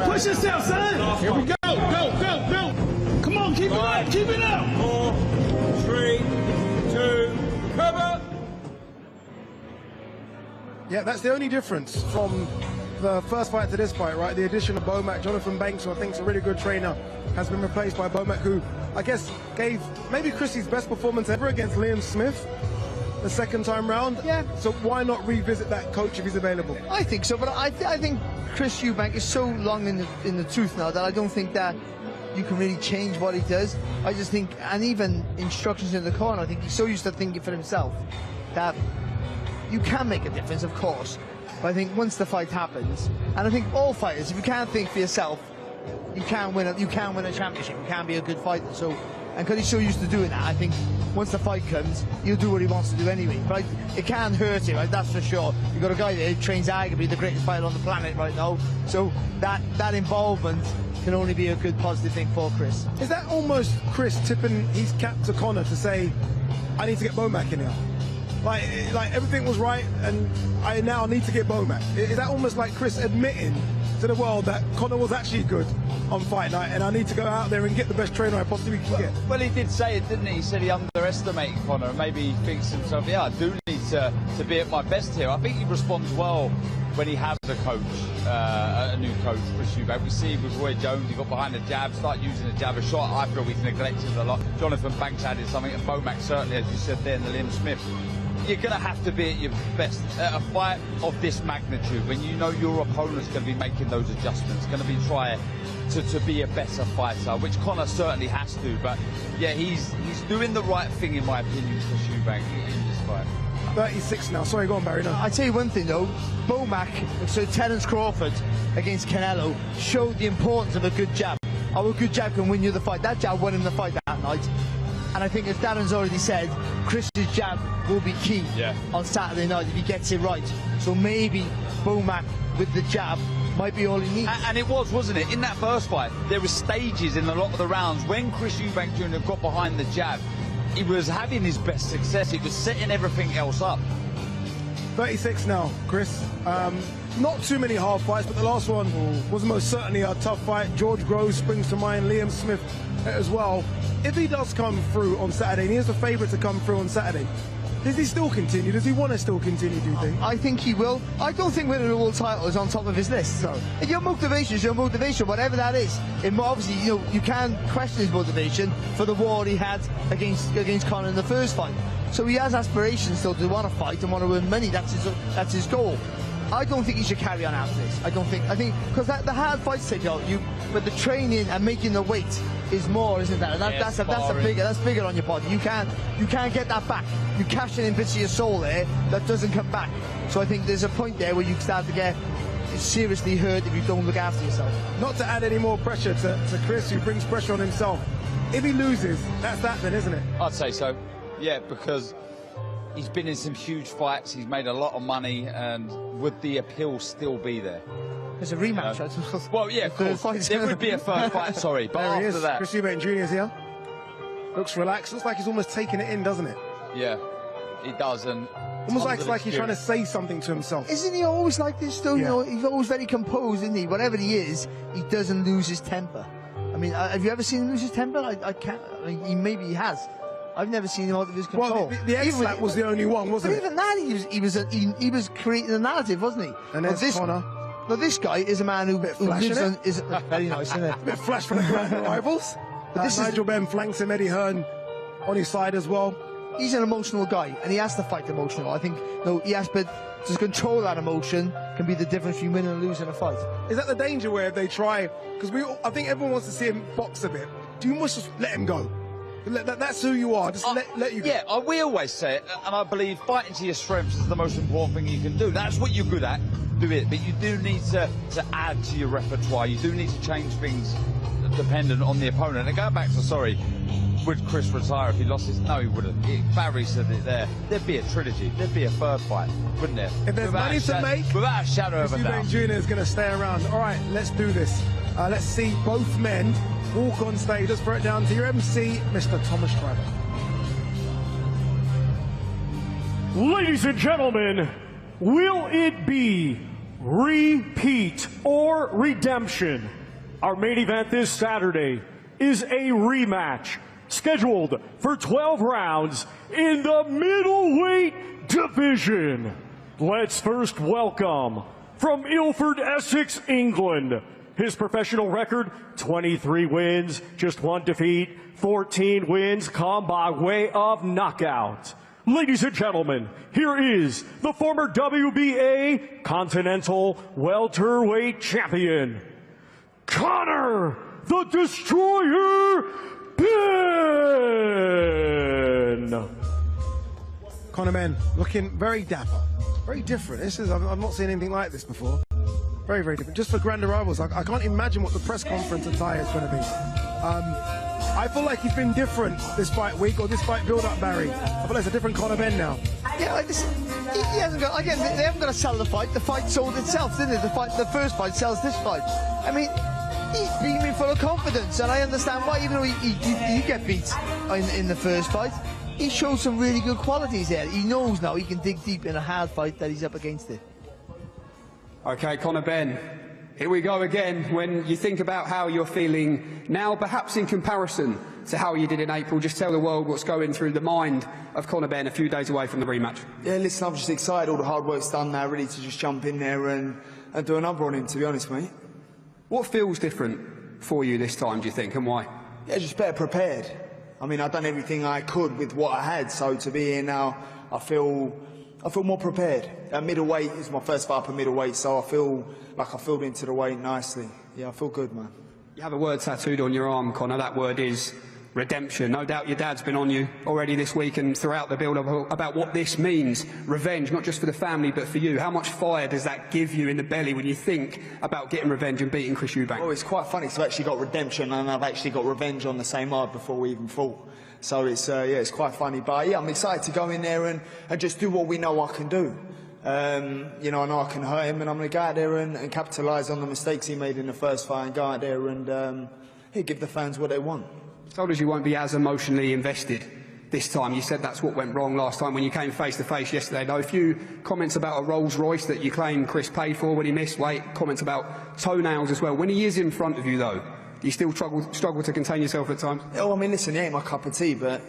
Push yourself, son! Here we go! Go! Come on, keep it up! Keep it up! 4, 3, 2, cover! Yeah, that's the only difference from the first fight to this fight, right? The addition of Womack, Jonathan Banks, who I think is a really good trainer, has been replaced by Womack, who I guess gave maybe Chrissy's best performance ever against Liam Smith the second time round. Yeah. So why not revisit that coach if he's available? I think so, but I think Chris Eubank is so long in the tooth now that I don't think that you can really change what he does. I just think, and even instructions in the corner, I think he's so used to thinking for himself that you can make a difference, of course. But I think once the fight happens, and I think all fighters, if you can't think for yourself, you can win a championship. You can be a good fighter. So, and because he's so used to doing that, I think once the fight comes, he'll do what he wants to do anyway. But it can hurt him, right? That's for sure. You've got a guy that trains arguably the greatest fighter on the planet right now. So that involvement can only be a good positive thing for Chris. Is that almost Chris tipping his cap to Conor to say, I need to get Womack in here? Like everything was right, and I now need to get Womack. Is that almost like Chris admitting to the world that Conor was actually good on fight night, and I need to go out there and get the best trainer I possibly can get? Well, he did say it, didn't he? He said he underestimated Conor. Maybe he thinks to himself, yeah, I do need to be at my best here. I think he responds well when he has a coach, a new coach, Chris Eubank. We see with Roy Jones, he got behind the jab, started using the jab, a shot I feel we've neglected a lot. Jonathan Banks added something, and Womack certainly, as you said there, in the Liam Smith. You're going to have to be at your best at a fight of this magnitude when you know your opponent's going to be making those adjustments, going to be trying to be a better fighter, which Conor certainly has to. But yeah, he's doing the right thing in my opinion for Eubank in this fight. 36 now. Sorry, go on, Barry. No. I tell you one thing though, Womack, so Terence Crawford against Canelo showed the importance of a good jab. How a good jab can win you the fight. That jab won him the fight that night. And I think, as Darren's already said, Chris's jab will be key on Saturday night if he gets it right. So maybe Womack with the jab might be all he needs. And it was, wasn't it? In that first fight, there were stages in a lot of the rounds when Chris Eubank Jr. got behind the jab, he was having his best success. It was setting everything else up. 36 now, Chris. Not too many hard fights, but the last one was most certainly a tough fight. George Groves springs to mind, Liam Smith as well. If he does come through on Saturday, and he is the favourite to come through on Saturday, does he still continue? Does he want to still continue, do you think? I think he will. I don't think winning a world title is on top of his list. So your motivation is your motivation, whatever that is. Obviously, you can't question his motivation for the war he had against Conor in the first fight. So he has aspirations still to want to fight and want to win money. That's his goal. I don't think he should carry on after this. I think because the hard fights take out you, but the training and making the weight is more, isn't that? And that's bigger on your body. You can't get that back. You cashing in bits of your soul there that doesn't come back. So I think there's a point there where you start to get seriously hurt if you don't look after yourself. Not to add any more pressure to Chris, who brings pressure on himself. If he loses, that's that then, isn't it? I'd say so. Yeah, because he's been in some huge fights, he's made a lot of money, and would the appeal still be there? There's a rematch. Well, yeah, of course. There would be a third fight, sorry, but there after that... Chris Eubank Jr. is here. Looks relaxed. Looks like he's almost taking it in, doesn't it? Yeah, he does, and... Almost like he's trying to say something to himself. Isn't he always like this, though? Yeah. He's always very composed, isn't he? Whatever he is, he doesn't lose his temper. I mean, have you ever seen him lose his temper? I can't... I mean, maybe he has. I've never seen him out of his control. Well, the X-Slap was the only one, wasn't it? But even that, he was creating a narrative, wasn't he? And there's Conor. Now, this guy is a man who lives on... Is very nice, isn't it? A bit of flash from the grand rivals. But Nigel Ben flanks him, Eddie Hearn on his side as well. He's an emotional guy, and he has to fight emotional. I think, he has, but to control that emotion can be the difference between winning and losing a fight. Is that the danger where if they try... Because I think everyone wants to see him box a bit. Do you must just let him go? That's who you are. Just let you go. Yeah, we always say it, and I believe fighting to your strengths is the most important thing you can do. That's what you're good at, do it. But you do need to add to your repertoire. You do need to change things dependent on the opponent. And going back to, would Chris retire if he lost his? No, he wouldn't. Barry said it there. There'd be a trilogy. There'd be a third fight, wouldn't there? If there's money to make, without a shadow of a doubt. Eubank Jr. is going to stay around. All right, let's do this. Let's see both men walk on stage. Let's throw it down to your MC, Mr. Thomas Schreiber. Ladies and gentlemen, will it be repeat or redemption? Our main event this Saturday is a rematch scheduled for 12 rounds in the middleweight division. Let's first welcome from Ilford, Essex, England. His professional record, 23 wins, just 1 defeat, 14 wins come by way of knockout. Ladies and gentlemen, here is the former WBA Continental Welterweight Champion, Conor the Destroyer Benn. Conor Benn looking very dapper, very different. I've not seen anything like this before. Very, very different. Just for grand arrivals, I can't imagine what the press conference attire is going to be. I feel like he's been different this fight week, or this fight build-up, Barry. I feel like it's a different Conor Benn now. Yeah, like this, he hasn't got, again, they haven't got to sell the fight. The fight sold itself, didn't it? The first fight sells this fight. I mean, he's beaming full of confidence, and I understand why, even though he did get beat in the first fight, he showed some really good qualities there. He knows now he can dig deep in a hard fight that he's up against it. Okay, Conor Benn, here we go again. When you think about how you're feeling now, perhaps in comparison to how you did in April, just tell the world what's going through the mind of Conor Benn a few days away from the rematch. Yeah, listen, I'm just excited. All the hard work's done now, ready to just jump in there and do a number on him, to be honest, mate. What feels different for you this time, do you think, and why? Yeah, just better prepared. I mean, I've done everything I could with what I had, so to be here now, I feel more prepared. At middleweight, it's my first fight up at middleweight, so I feel like I filled into the weight nicely. Yeah, I feel good, man. You have a word tattooed on your arm, Conor. That word is redemption. No doubt your dad's been on you already this week and throughout the build-up about what this means. Revenge, not just for the family, but for you. How much fire does that give you in the belly when you think about getting revenge and beating Chris Eubank? Well, it's quite funny. So I've actually got redemption, and I've actually got revenge on the same night before we even fought. So it's yeah, it's quite funny. But yeah, I'm excited to go in there and just do what we know I can do. You know, I know I can hurt him, and I'm going to go out there and capitalise on the mistakes he made in the first fight and go out there and give the fans what they want. Told us you won't be as emotionally invested this time. You said that's what went wrong last time when you came face to face yesterday. Though a few comments about a Rolls Royce that you claim Chris paid for when he missed weight, comments about toenails as well. When he is in front of you, though, you still struggle to contain yourself at times? Oh, I mean, listen, he ain't my cup of tea, but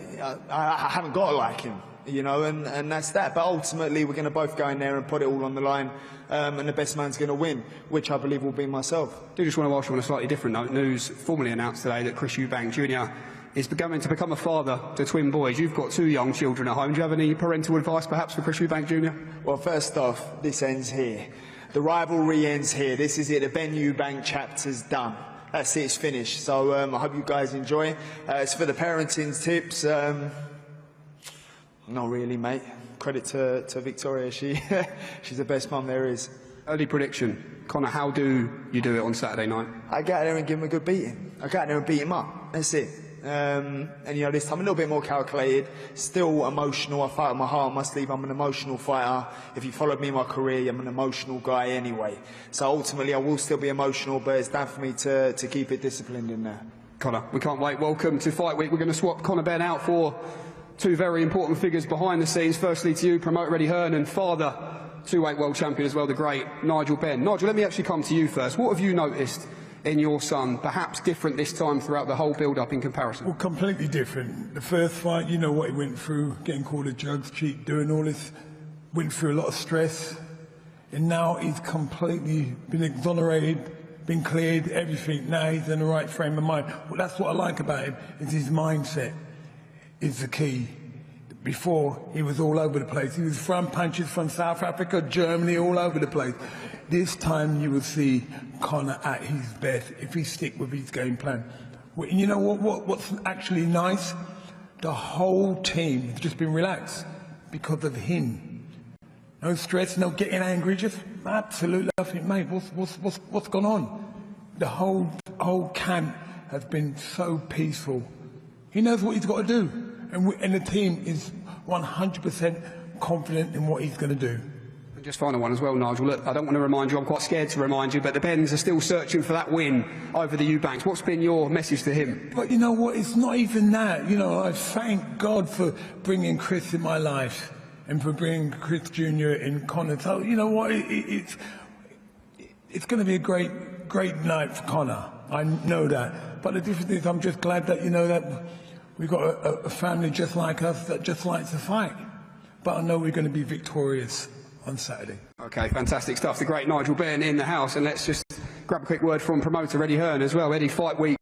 I haven't got to like him, you know, and that's that. But ultimately, we're going to both go in there and put it all on the line, and the best man's going to win, which I believe will be myself. I do just want to ask you on a slightly different note. News formally announced today that Chris Eubank Jr. is going to become a father to twin boys. You've got 2 young children at home. Do you have any parental advice, perhaps, for Chris Eubank Jr.? Well, first off, this ends here. The rivalry ends here. This is it. The Benn Eubank chapter's done. That's it, it's finished. So I hope you guys enjoy. As for the parenting tips, not really, mate. Credit to Victoria. She's the best mum there is. Early prediction. Conor, how do you do it on Saturday night? I go out there and give him a good beating. I go out there and beat him up. That's it. And you know, this time a little bit more calculated, still emotional. I fight with my heart on my sleeve. I'm an emotional fighter. If you followed me in my career, I'm an emotional guy anyway. So ultimately I will still be emotional, but it's down for me to keep it disciplined in there. Conor, we can't wait. Welcome to Fight Week. We're going to swap Conor Benn out for 2 very important figures behind the scenes. Firstly to you, promoter Eddie Hearn, and father, 2-weight world champion as well, the great Nigel Ben. Nigel, let me actually come to you first. What have you noticed in your son, perhaps different this time throughout the whole build-up in comparison? Well, completely different. The first fight, you know what he went through, getting called a drugs cheat, doing all this, went through a lot of stress, and now he's completely been exonerated, been cleared, everything. Now he's in the right frame of mind. Well, that's what I like about him, is his mindset is the key. Before, he was all over the place. He was throwing punches from South Africa, Germany, all over the place. This time you will see Conor at his best if he stick with his game plan. You know what's actually nice? the whole team has just been relaxed because of him. No stress, no getting angry, just absolutely nothing, mate. What's gone on? The whole camp has been so peaceful. He knows what he's got to do, and the team is 100% confident in what he's going to do. And just final one as well, Nigel. Look, I don't want to remind you, I'm quite scared to remind you, but the Benns are still searching for that win over the Eubanks. What's been your message to him? But you know what, it's not even that. You know, I thank God for bringing Chris in my life and for bringing Chris Jr. in Conor. So, you know what, it's going to be a great night for Conor. I know that. But the difference is I'm just glad that, you know, that we've got a family just like us that just likes to fight. But I know we're going to be victorious on Saturday. Okay, fantastic stuff. The great Nigel Ben in the house. And let's just grab a quick word from promoter Eddie Hearn as well. Eddie, fight week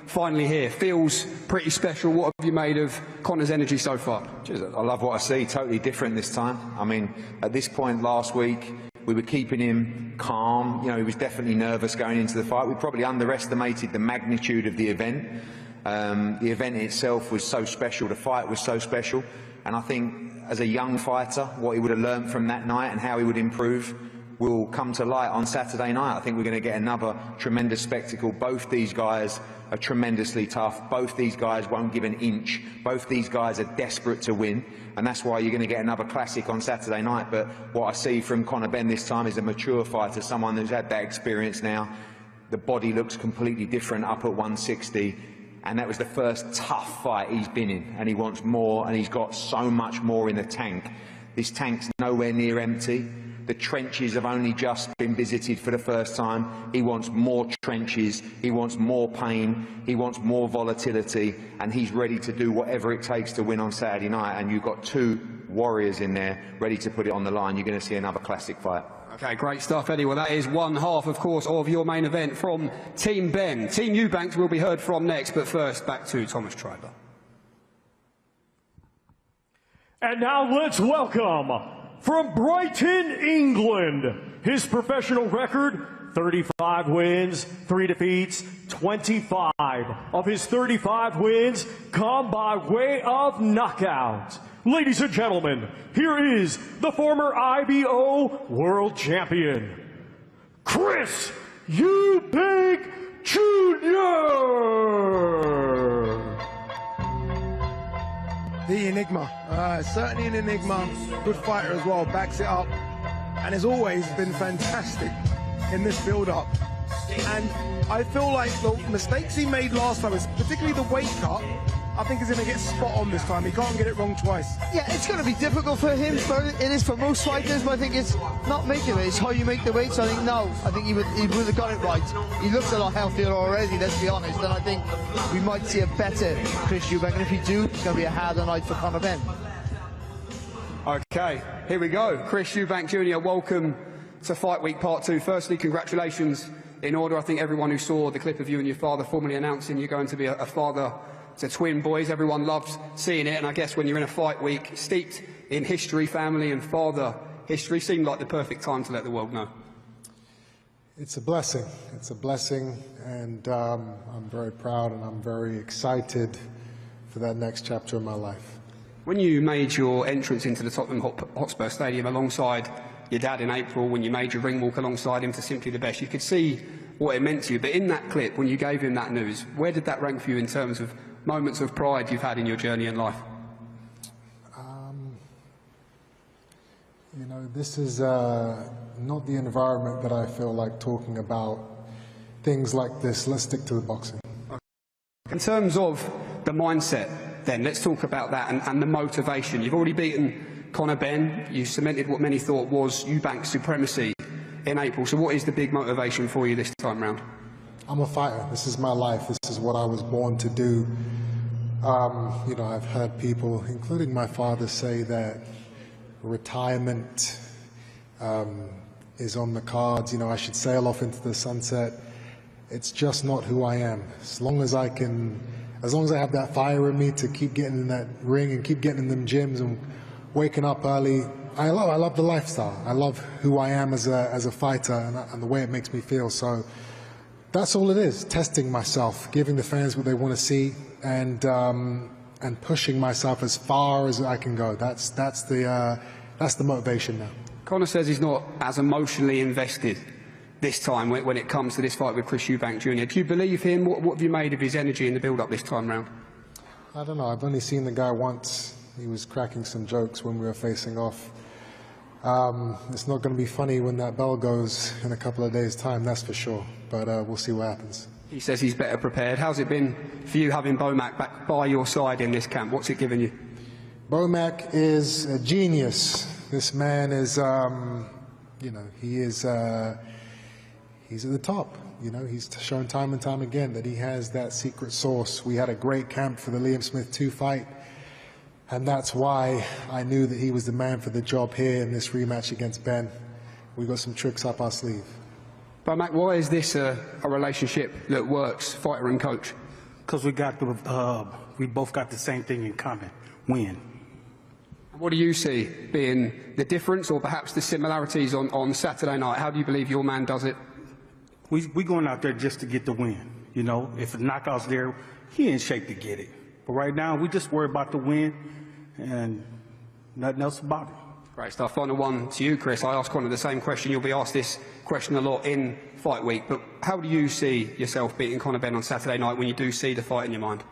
finally here. Feels pretty special. What have you made of Conor's energy so far? I love what I see. Totally different this time. I mean, at this point last week, we were keeping him calm. You know, he was definitely nervous going into the fight. We probably underestimated the magnitude of the event. The event itself was so special. The fight was so special. And I think as a young fighter, what he would have learned from that night and how he would improve will come to light on Saturday night. I think we're going to get another tremendous spectacle. Both these guys are tremendously tough. Both these guys won't give an inch. Both these guys are desperate to win. And that's why you're going to get another classic on Saturday night. But what I see from Conor Benn this time is a mature fighter, someone who's had that experience now. The body looks completely different up at 160. And that was the first tough fight he's been in. And he wants more, and he's got so much more in the tank. This tank's nowhere near empty. The trenches have only just been visited for the first time. He wants more trenches, he wants more pain, he wants more volatility, and he's ready to do whatever it takes to win on Saturday night. And you've got two warriors in there ready to put it on the line. You're going to see another classic fight. Okay, great stuff, Eddie. Well, that is one half, of course, of your main event from Team Benn. Team Eubank will be heard from next, but first, back to Thomas Treiber. And now let's welcome, from Brighton, England, his professional record, 35 wins, 3 defeats, 25 of his 35 wins come by way of knockout. Ladies and gentlemen, here is the former IBO world champion, Chris Eubank Jr. The enigma, certainly an enigma, good fighter as well, backs it up, and has always been fantastic in this build-up. And I feel like the mistakes he made last time, particularly the weight cut, I think he's going to get spot on this time. He can't get it wrong twice. Yeah, it's going to be difficult for him, but it is for most fighters, but I think it's not making it, it's how you make the weights. I think no, I think he would have got it right. He looks a lot healthier already, let's be honest, and I think we might see a better Chris Eubank, and if we do, it's going to be a harder night for Conor Benn. Okay, here we go. Chris Eubank Jr., welcome to Fight Week Part 2. Firstly, congratulations in order. I think everyone who saw the clip of you and your father formally announcing you're going to be a father to twin boys, everyone loves seeing it, and I guess when you're in a fight week steeped in history, family and father history, seemed like the perfect time to let the world know. It's a blessing. It's a blessing, and I'm very proud and I'm very excited for that next chapter of my life. When you made your entrance into the Tottenham Hotspur Stadium alongside your dad in April, when you made your ring walk alongside him to Simply the Best, you could see what it meant to you. But in that clip, when you gave him that news, where did that rank for you in terms of moments of pride you've had in your journey in life? You know, this is not the environment that I feel like talking about things like this. Let's stick to the boxing. In terms of the mindset, then, let's talk about that and the motivation. You've already beaten Conor Benn. You cemented what many thought was Eubank's supremacy in April. So what is the big motivation for you this time round? I'm a fighter. This is my life. This is what I was born to do. You know, I've heard people, including my father, say that retirement is on the cards. You know, I should sail off into the sunset. It's just not who I am. As long as I have that fire in me to keep getting in that ring and keep getting in them gyms and waking up early, I love the lifestyle. I love who I am as a fighter and the way it makes me feel. So that's all it is, testing myself, giving the fans what they want to see, and and pushing myself as far as I can go. That's the motivation now. Conor says he's not as emotionally invested this time when it comes to this fight with Chris Eubank Jr. Do you believe him? What have you made of his energy in the build-up this time round? I don't know. I've only seen the guy once. He was cracking some jokes when we were facing off. It's not going to be funny when that bell goes in a couple of days' time, that's for sure. But we'll see what happens. He says he's better prepared. How's it been for you having Bomac back by your side in this camp? What's it given you? Bomac is a genius. This man is, you know, he's at the top. You know, he's shown time and time again that he has that secret sauce. We had a great camp for the Liam Smith 2 fight, and that's why I knew that he was the man for the job here in this rematch against Benn. We got some tricks up our sleeve. But Mac, why is this a relationship that works, fighter and coach? Because we both got the same thing in common: win. What do you see being the difference, or perhaps the similarities on Saturday night? How do you believe your man does it? We going out there just to get the win. You know, if a knockout's there, he in shape to get it. But right now, we just worry about the win and nothing else about it. Great stuff. Final one to you, Chris. I asked Conor the same question. You'll be asked this question a lot in fight week. But how do you see yourself beating Conor Benn on Saturday night when you do see the fight in your mind?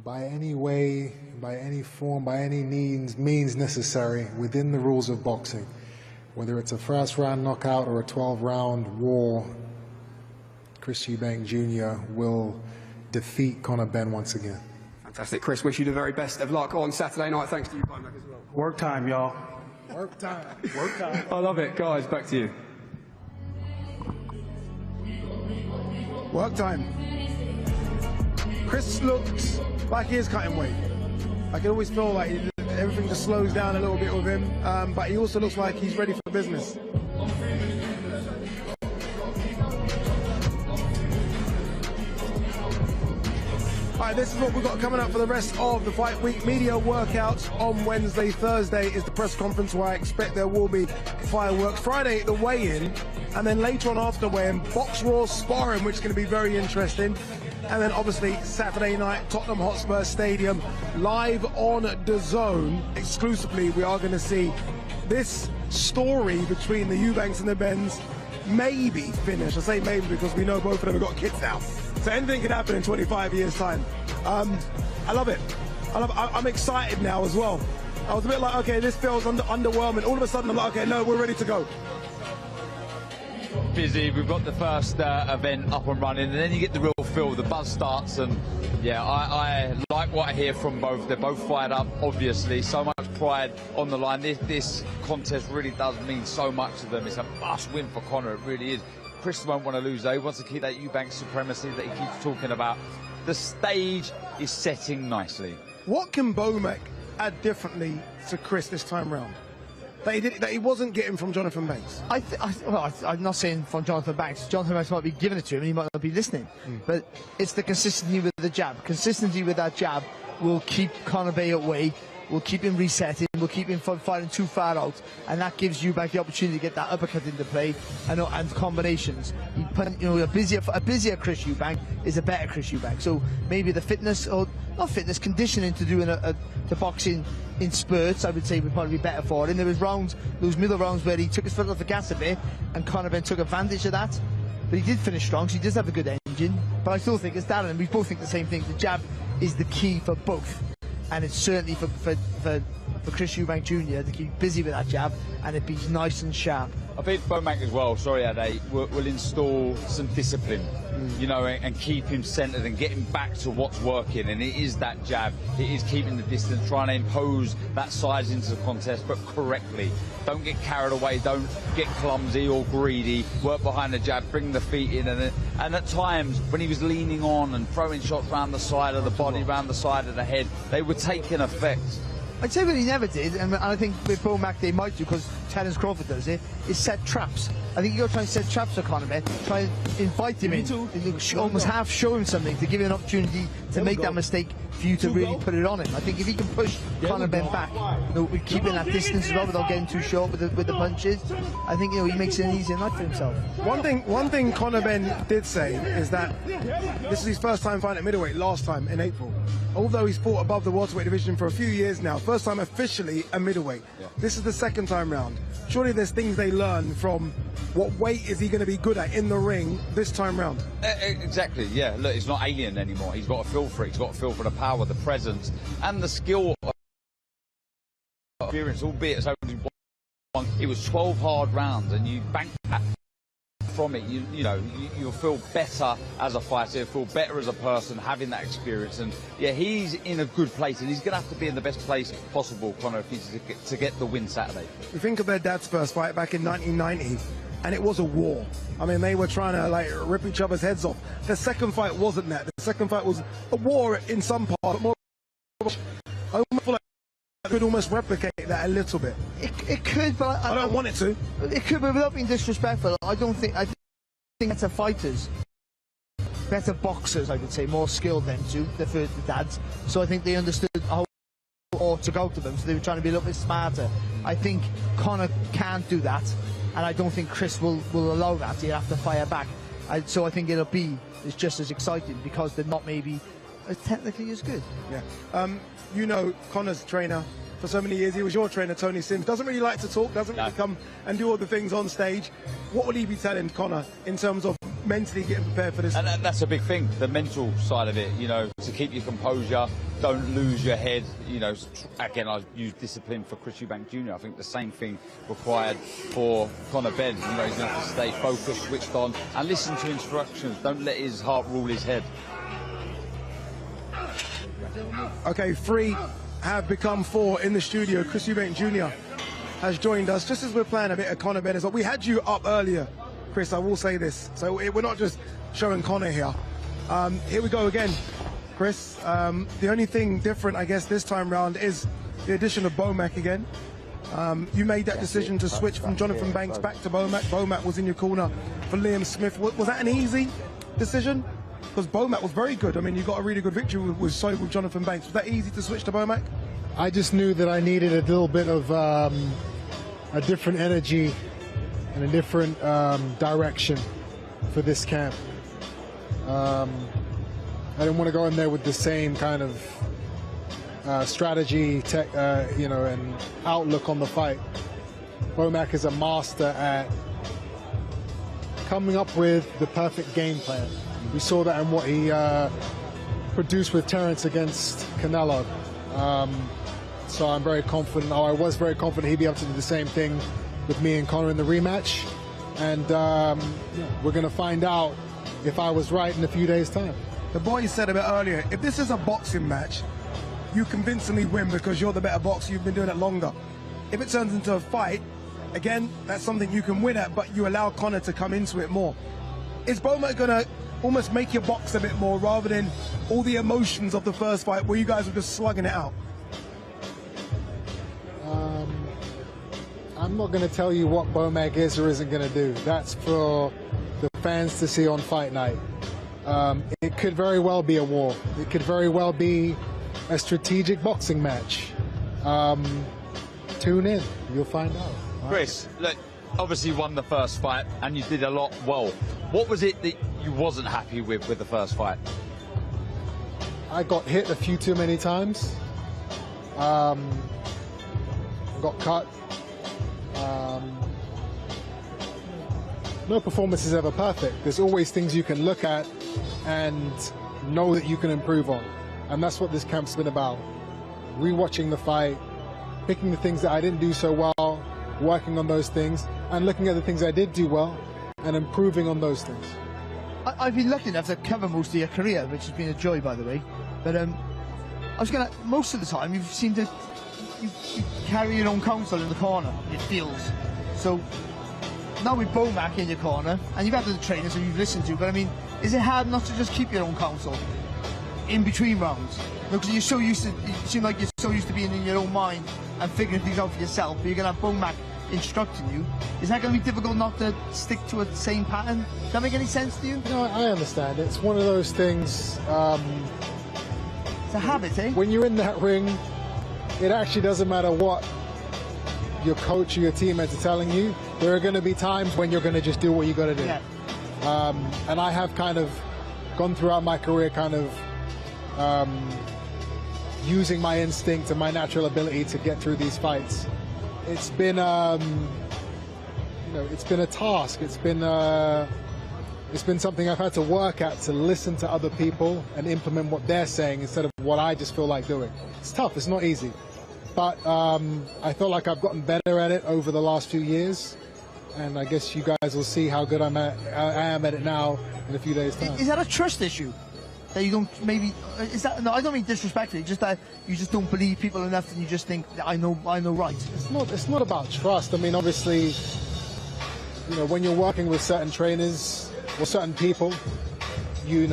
By any way, by any form, by any means necessary within the rules of boxing. Whether it's a first-round knockout or a 12-round war, Chris Eubank Jr. will defeat Conor Benn once again. Fantastic. Chris, wish you the very best of luck on Saturday night. Thanks to you, Eubank, as well. Work time, y'all. Work time. Work time. I love it. Guys, back to you. Work time. Chris looks like he is cutting weight. I can always feel like everything just slows down a little bit with him, but he also looks like he's ready for business. All right, this is what we've got coming up for the rest of the fight week. Media workouts on Wednesday. Thursday is the press conference where I expect there will be fireworks. Friday, the weigh-in, and then later on after weigh-in, Box Raw sparring, which is going to be very interesting. And then obviously Saturday night, Tottenham Hotspur Stadium, live on DAZN. Exclusively, we are going to see this story between the Eubanks and the Benns maybe finish. I say maybe because we know both of them have got kids now. So anything can happen in 25 years' time. I love it. I'm excited now as well. I was a bit like, okay, this feels underwhelming. All of a sudden, I'm like, okay, no, we're ready to go. Busy, we've got the first event up and running, and then you get the real feel, the buzz starts, and yeah, I like what I hear from both. They're both fired up, obviously, so much pride on the line. This contest really does mean so much to them. It's a must win for Conor, it really is. Chris won't want to lose though. He wants to keep that Eubank supremacy that he keeps talking about. The stage is setting nicely. What can Bomac add differently to Chris this time round that he wasn't getting from Jonathan Banks? I'm not saying from Jonathan Banks. Jonathan Banks might be giving it to him and he might not be listening. But it's the consistency with the jab. Consistency with that jab will keep Conor Benn away, will keep him resetting, will keep him from fighting too far out, and that gives Eubank the opportunity to get that uppercut into play and combinations. A busier Chris Eubank is a better Chris Eubank. So maybe the fitness, or not fitness, conditioning to doing the boxing in spurts, I would say, would probably be better for him. There was rounds, those middle rounds where he took his foot off the gas a bit, and Conor Benn took advantage of that. But he did finish strong, so he does have a good engine. But I still think, as Darren, and we both think the same thing, the jab is the key for both. And it's certainly for Chris Eubank Jr. to keep busy with that jab and it be nice and sharp. I think Bomac as well, sorry Ade, will install some discipline, you know, and keep him centred and get him back to what's working. And it is that jab, it is keeping the distance, trying to impose that size into the contest, but correctly. Don't get carried away, don't get clumsy or greedy, work behind the jab, bring the feet in. And at times, when he was leaning on and throwing shots around the side of the body, around the side of the head, they were taking effect. I'd say what he never did, and I think with Bomac they might do, because Terence Crawford does it, is set traps. I think you're trying to set traps for Conor Benn, try and invite him in, almost half show him something to give him an opportunity to make that mistake for you to really put it on him. I think if he can push Conor Ben back, keeping that distance as well without getting too short with the punches, I think he makes it an easier night for himself. One thing Conor Ben did say is that this is his first time fighting at middleweight, last time in April. Although he's fought above the welterweight division for a few years now, first time officially a middleweight. Yeah. This is the second time round. Surely there's things they learn from what weight is he going to be good at in the ring this time round. Exactly, yeah. Look, he's not alien anymore. He's got a feel for it. He's got a feel for the power, the presence, and the skill experience, albeit it's only one. It was 12 hard rounds, and you bank that from it. You'll feel better as a fighter, you'll feel better as a person having that experience. And yeah, he's in a good place, and he's going to have to be in the best place possible, Conor, if he's to get the win Saturday. You think of their dad's first fight back in 1990, and it was a war. I mean, they were trying to rip each other's heads off. The second fight wasn't that. The second fight was a war in some part, but more. I almost feel like it could almost replicate that a little bit. It could, but I don't want it to. It could, but without being disrespectful, I think better fighters, better boxers, I would say, more skilled than the dads. So I think they understood how to go to them, so they were trying to be a little bit smarter. I think Conor can't do that, and I don't think Chris will allow that. He'll have to fire back. So I think it's just as exciting because they're not maybe as technically as good. Yeah. Conor's trainer for so many years. He was your trainer, Tony Sims. Doesn't really like to talk, doesn't really come and do all the things on stage. What would he be telling Conor in terms of mentally getting prepared for this? And that's a big thing, the mental side of it, to keep your composure, don't lose your head. Again, I use discipline for Chris Eubank Jr. I think the same thing required for Conor Ben. He's going to have to stay focused, switched on, and listen to instructions. Don't let his heart rule his head. Okay, 3 have become 4 in the studio. Chris Eubank Jr. has joined us just as we're playing a bit of Conor Ben as well. We had you up earlier, Chris, I will say this. So we're not just showing Conor here. Here we go again, Chris. The only thing different, I guess, this time round is the addition of Bomac again. You made that decision to switch from Jonathan Banks back to Bomac. Bomac was in your corner for Liam Smith. Was that an easy decision? Because Bomac was very good. I mean, you got a really good victory with Jonathan Banks. Was that easy to switch to Bomac? I just knew that I needed a little bit of a different energy and a different direction for this camp. I didn't want to go in there with the same kind of strategy, and outlook on the fight. Bomac is a master at coming up with the perfect game plan. We saw that in what he produced with Terence against Canelo. So I'm very confident, I was very confident he'd be able to do the same thing with me and Conor in the rematch. And we're going to find out if I was right in a few days' time. The boys said a bit earlier, if this is a boxing match, you convincingly win because you're the better boxer, you've been doing it longer. If it turns into a fight, again, that's something you can win at, but you allow Conor to come into it more. Is Bomac going to almost make you box a bit more rather than all the emotions of the first fight where you guys were just slugging it out? I'm not going to tell you what Bomac is or isn't going to do. That's for the fans to see on fight night. It could very well be a war. It could very well be a strategic boxing match. Tune in, you'll find out. Chris, look, obviously you won the first fight and you did a lot well. What was it that you wasn't happy with the first fight? I got hit a few too many times. Got cut. No performance is ever perfect. There's always things you can look at and know that you can improve on. And that's what this camp's been about. Rewatching the fight, picking the things that I didn't do so well, working on those things, and looking at the things I did do well, and improving on those things. I've been lucky enough to cover most of your career, which has been a joy, by the way. But I was going to, most of the time, you seem to you carry your own counsel in the corner, it feels. So now with Bomac in your corner, and you've had the trainers and you've listened to, but I mean, is it hard not to just keep your own counsel in between rounds? Because you're so used to, you seem like you're so used to being in your own mind and figuring things out for yourself, but you're going to have Bomac instructing you. Is that going to be difficult not to stick to a same pattern? Does that make any sense to you? No, I understand. It's one of those things, It's a habit, eh? When you're in that ring, it actually doesn't matter what your coach or your teammates are telling you. There are going to be times when you're going to just do what you got to do. Yeah. And I have kind of gone throughout my career kind of using my instinct and my natural ability to get through these fights. It's been, it's been a task. It's been something I've had to work at, to listen to other people and implement what they're saying instead of what I just feel like doing. It's tough. It's not easy. But I feel like I've gotten better at it over the last few years, and I guess you guys will see how good I am at it now in a few days' time. Is that a trust issue? That you don't maybe? Is that, no, I don't mean disrespectfully. Just that you just don't believe people enough, and you just think I know right. It's not about trust. I mean, obviously, when you're working with certain trainers or certain people, you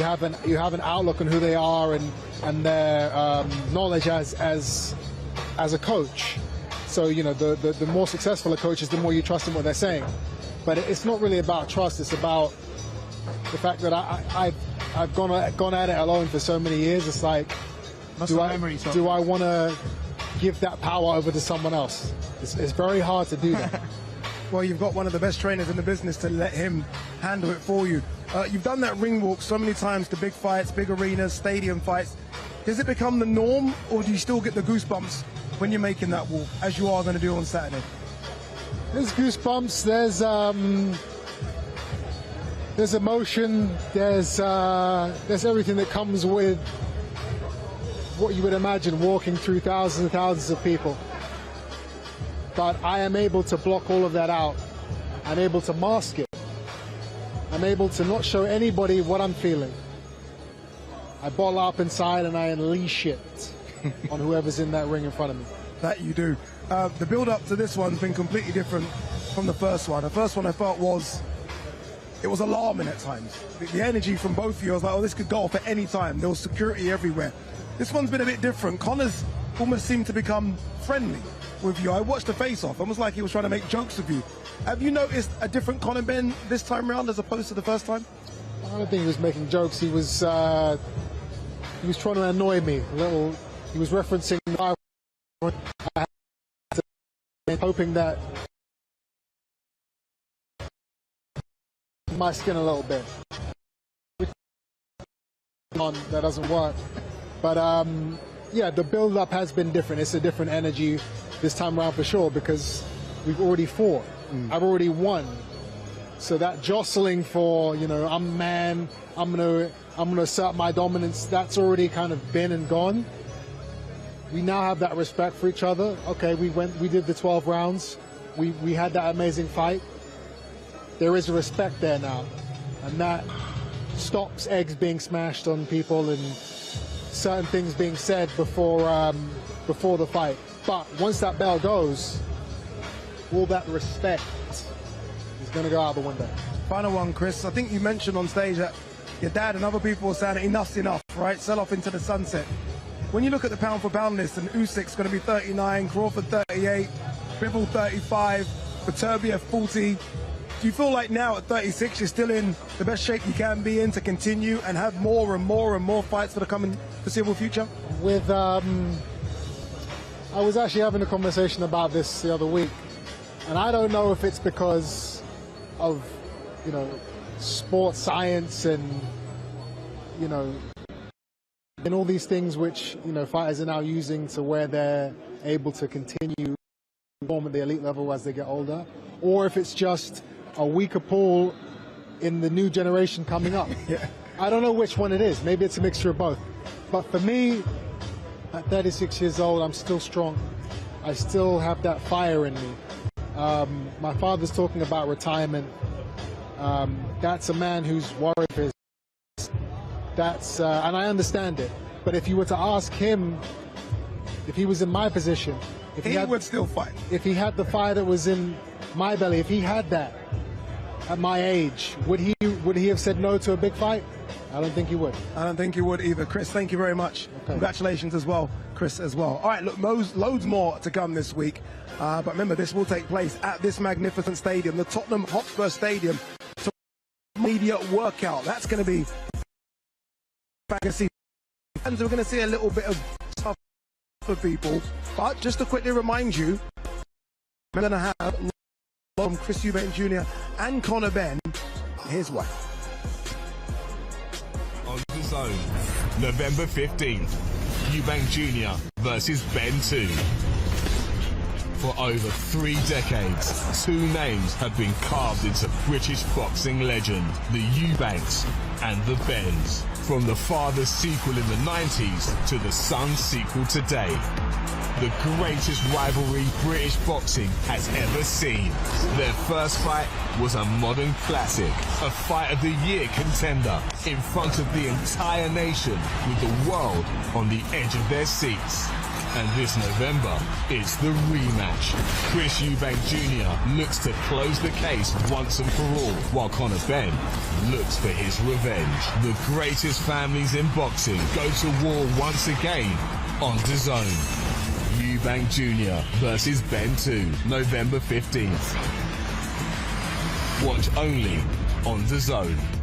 have an outlook on who they are and their knowledge as a coach. So the more successful a coach is, the more you trust in what they're saying. But it's not really about trust. It's about the fact that I've gone at it alone for so many years. It's like, do I want to give that power over to someone else? It's very hard to do that. Well, you've got one of the best trainers in the business to let him handle it for you. You've done that ring walk so many times to big fights, big arenas, stadium fights. Does it become the norm, or do you still get the goosebumps when you're making that walk, as you are going to do on Saturday? There's goosebumps, there's emotion, there's everything that comes with what you would imagine walking through thousands and thousands of people. But I am able to block all of that out. I'm able to mask it. I'm able to not show anybody what I'm feeling. I bottle up inside and I unleash it on whoever's in that ring in front of me. That you do. The build-up to this one's been completely different from the first one. The first one I felt was alarming at times. The energy from both of you, I was like, oh, this could go off at any time. There was security everywhere. This one's been a bit different. Conor's almost seemed to become friendly with you. I watched the face-off, almost like he was trying to make jokes with you. Have you noticed a different Conor Ben this time around as opposed to the first time? I don't think he was making jokes. He was trying to annoy me a little. He was referencing hoping that my skin a little bit. That doesn't work. But yeah, the build-up has been different. It's a different energy this time around for sure, because we've already fought. I've already won. So that jostling for, I'm man, I'm gonna assert my dominance, that's already kind of been and gone. We now have that respect for each other. Okay, we did the 12 rounds. We had that amazing fight. There is a respect there now, and that stops eggs being smashed on people and certain things being said before the fight. But once that bell goes, all that respect is going to go out the window. Final one, Chris. I think you mentioned on stage that your dad and other people were saying that enough's enough, right? Sell off into the sunset. When you look at the pound-for-pound list, and Usyk's going to be 39, Crawford 38, Bivol 35, Beterbiev 40. Do you feel like now at 36 you're still in the best shape you can be in to continue and have more and more and more fights for the coming foreseeable future? I was actually having a conversation about this the other week, and I don't know if it's because of, sports science and, and all these things which, fighters are now using to where they're able to continue perform at the elite level as they get older, or if it's just a weaker pool in the new generation coming up. Yeah. I don't know which one it is. Maybe it's a mixture of both. But for me, at 36 years old, I'm still strong. I still have that fire in me. My father's talking about retirement. That's a man who's worried for his... and I understand it. But if you were to ask him, if he was in my position... He would still fight. If he had the fire that was in my belly, if he had that at my age, would he have said no to a big fight? I don't think he would. I don't think he would either. Chris, thank you very much. Okay. Congratulations as well, Chris, as well. All right, look, loads more to come this week. But remember, this will take place at this magnificent stadium, the Tottenham Hotspur Stadium. So media workout. That's going to be fantasy we're going to see a little bit of stuff for people. But just to quickly remind you, we're going to have from Chris Eubank Jr. and Conor Benn. Here's why. On the zone, November 15th, Eubank Jr. versus Benn 2. For over 3 decades, 2 names have been carved into British boxing legend, the Eubanks and the Benns. From the father's sequel in the 90s to the son's sequel today. The greatest rivalry British boxing has ever seen. Their first fight was a modern classic, a fight of the year contender in front of the entire nation with the world on the edge of their seats. And this November, it's the rematch. Chris Eubank Jr. looks to close the case once and for all, while Conor Benn looks for his revenge. The greatest families in boxing go to war once again on DAZN. Eubank Jr. versus Benn 2, November 15th. Watch only on DAZN.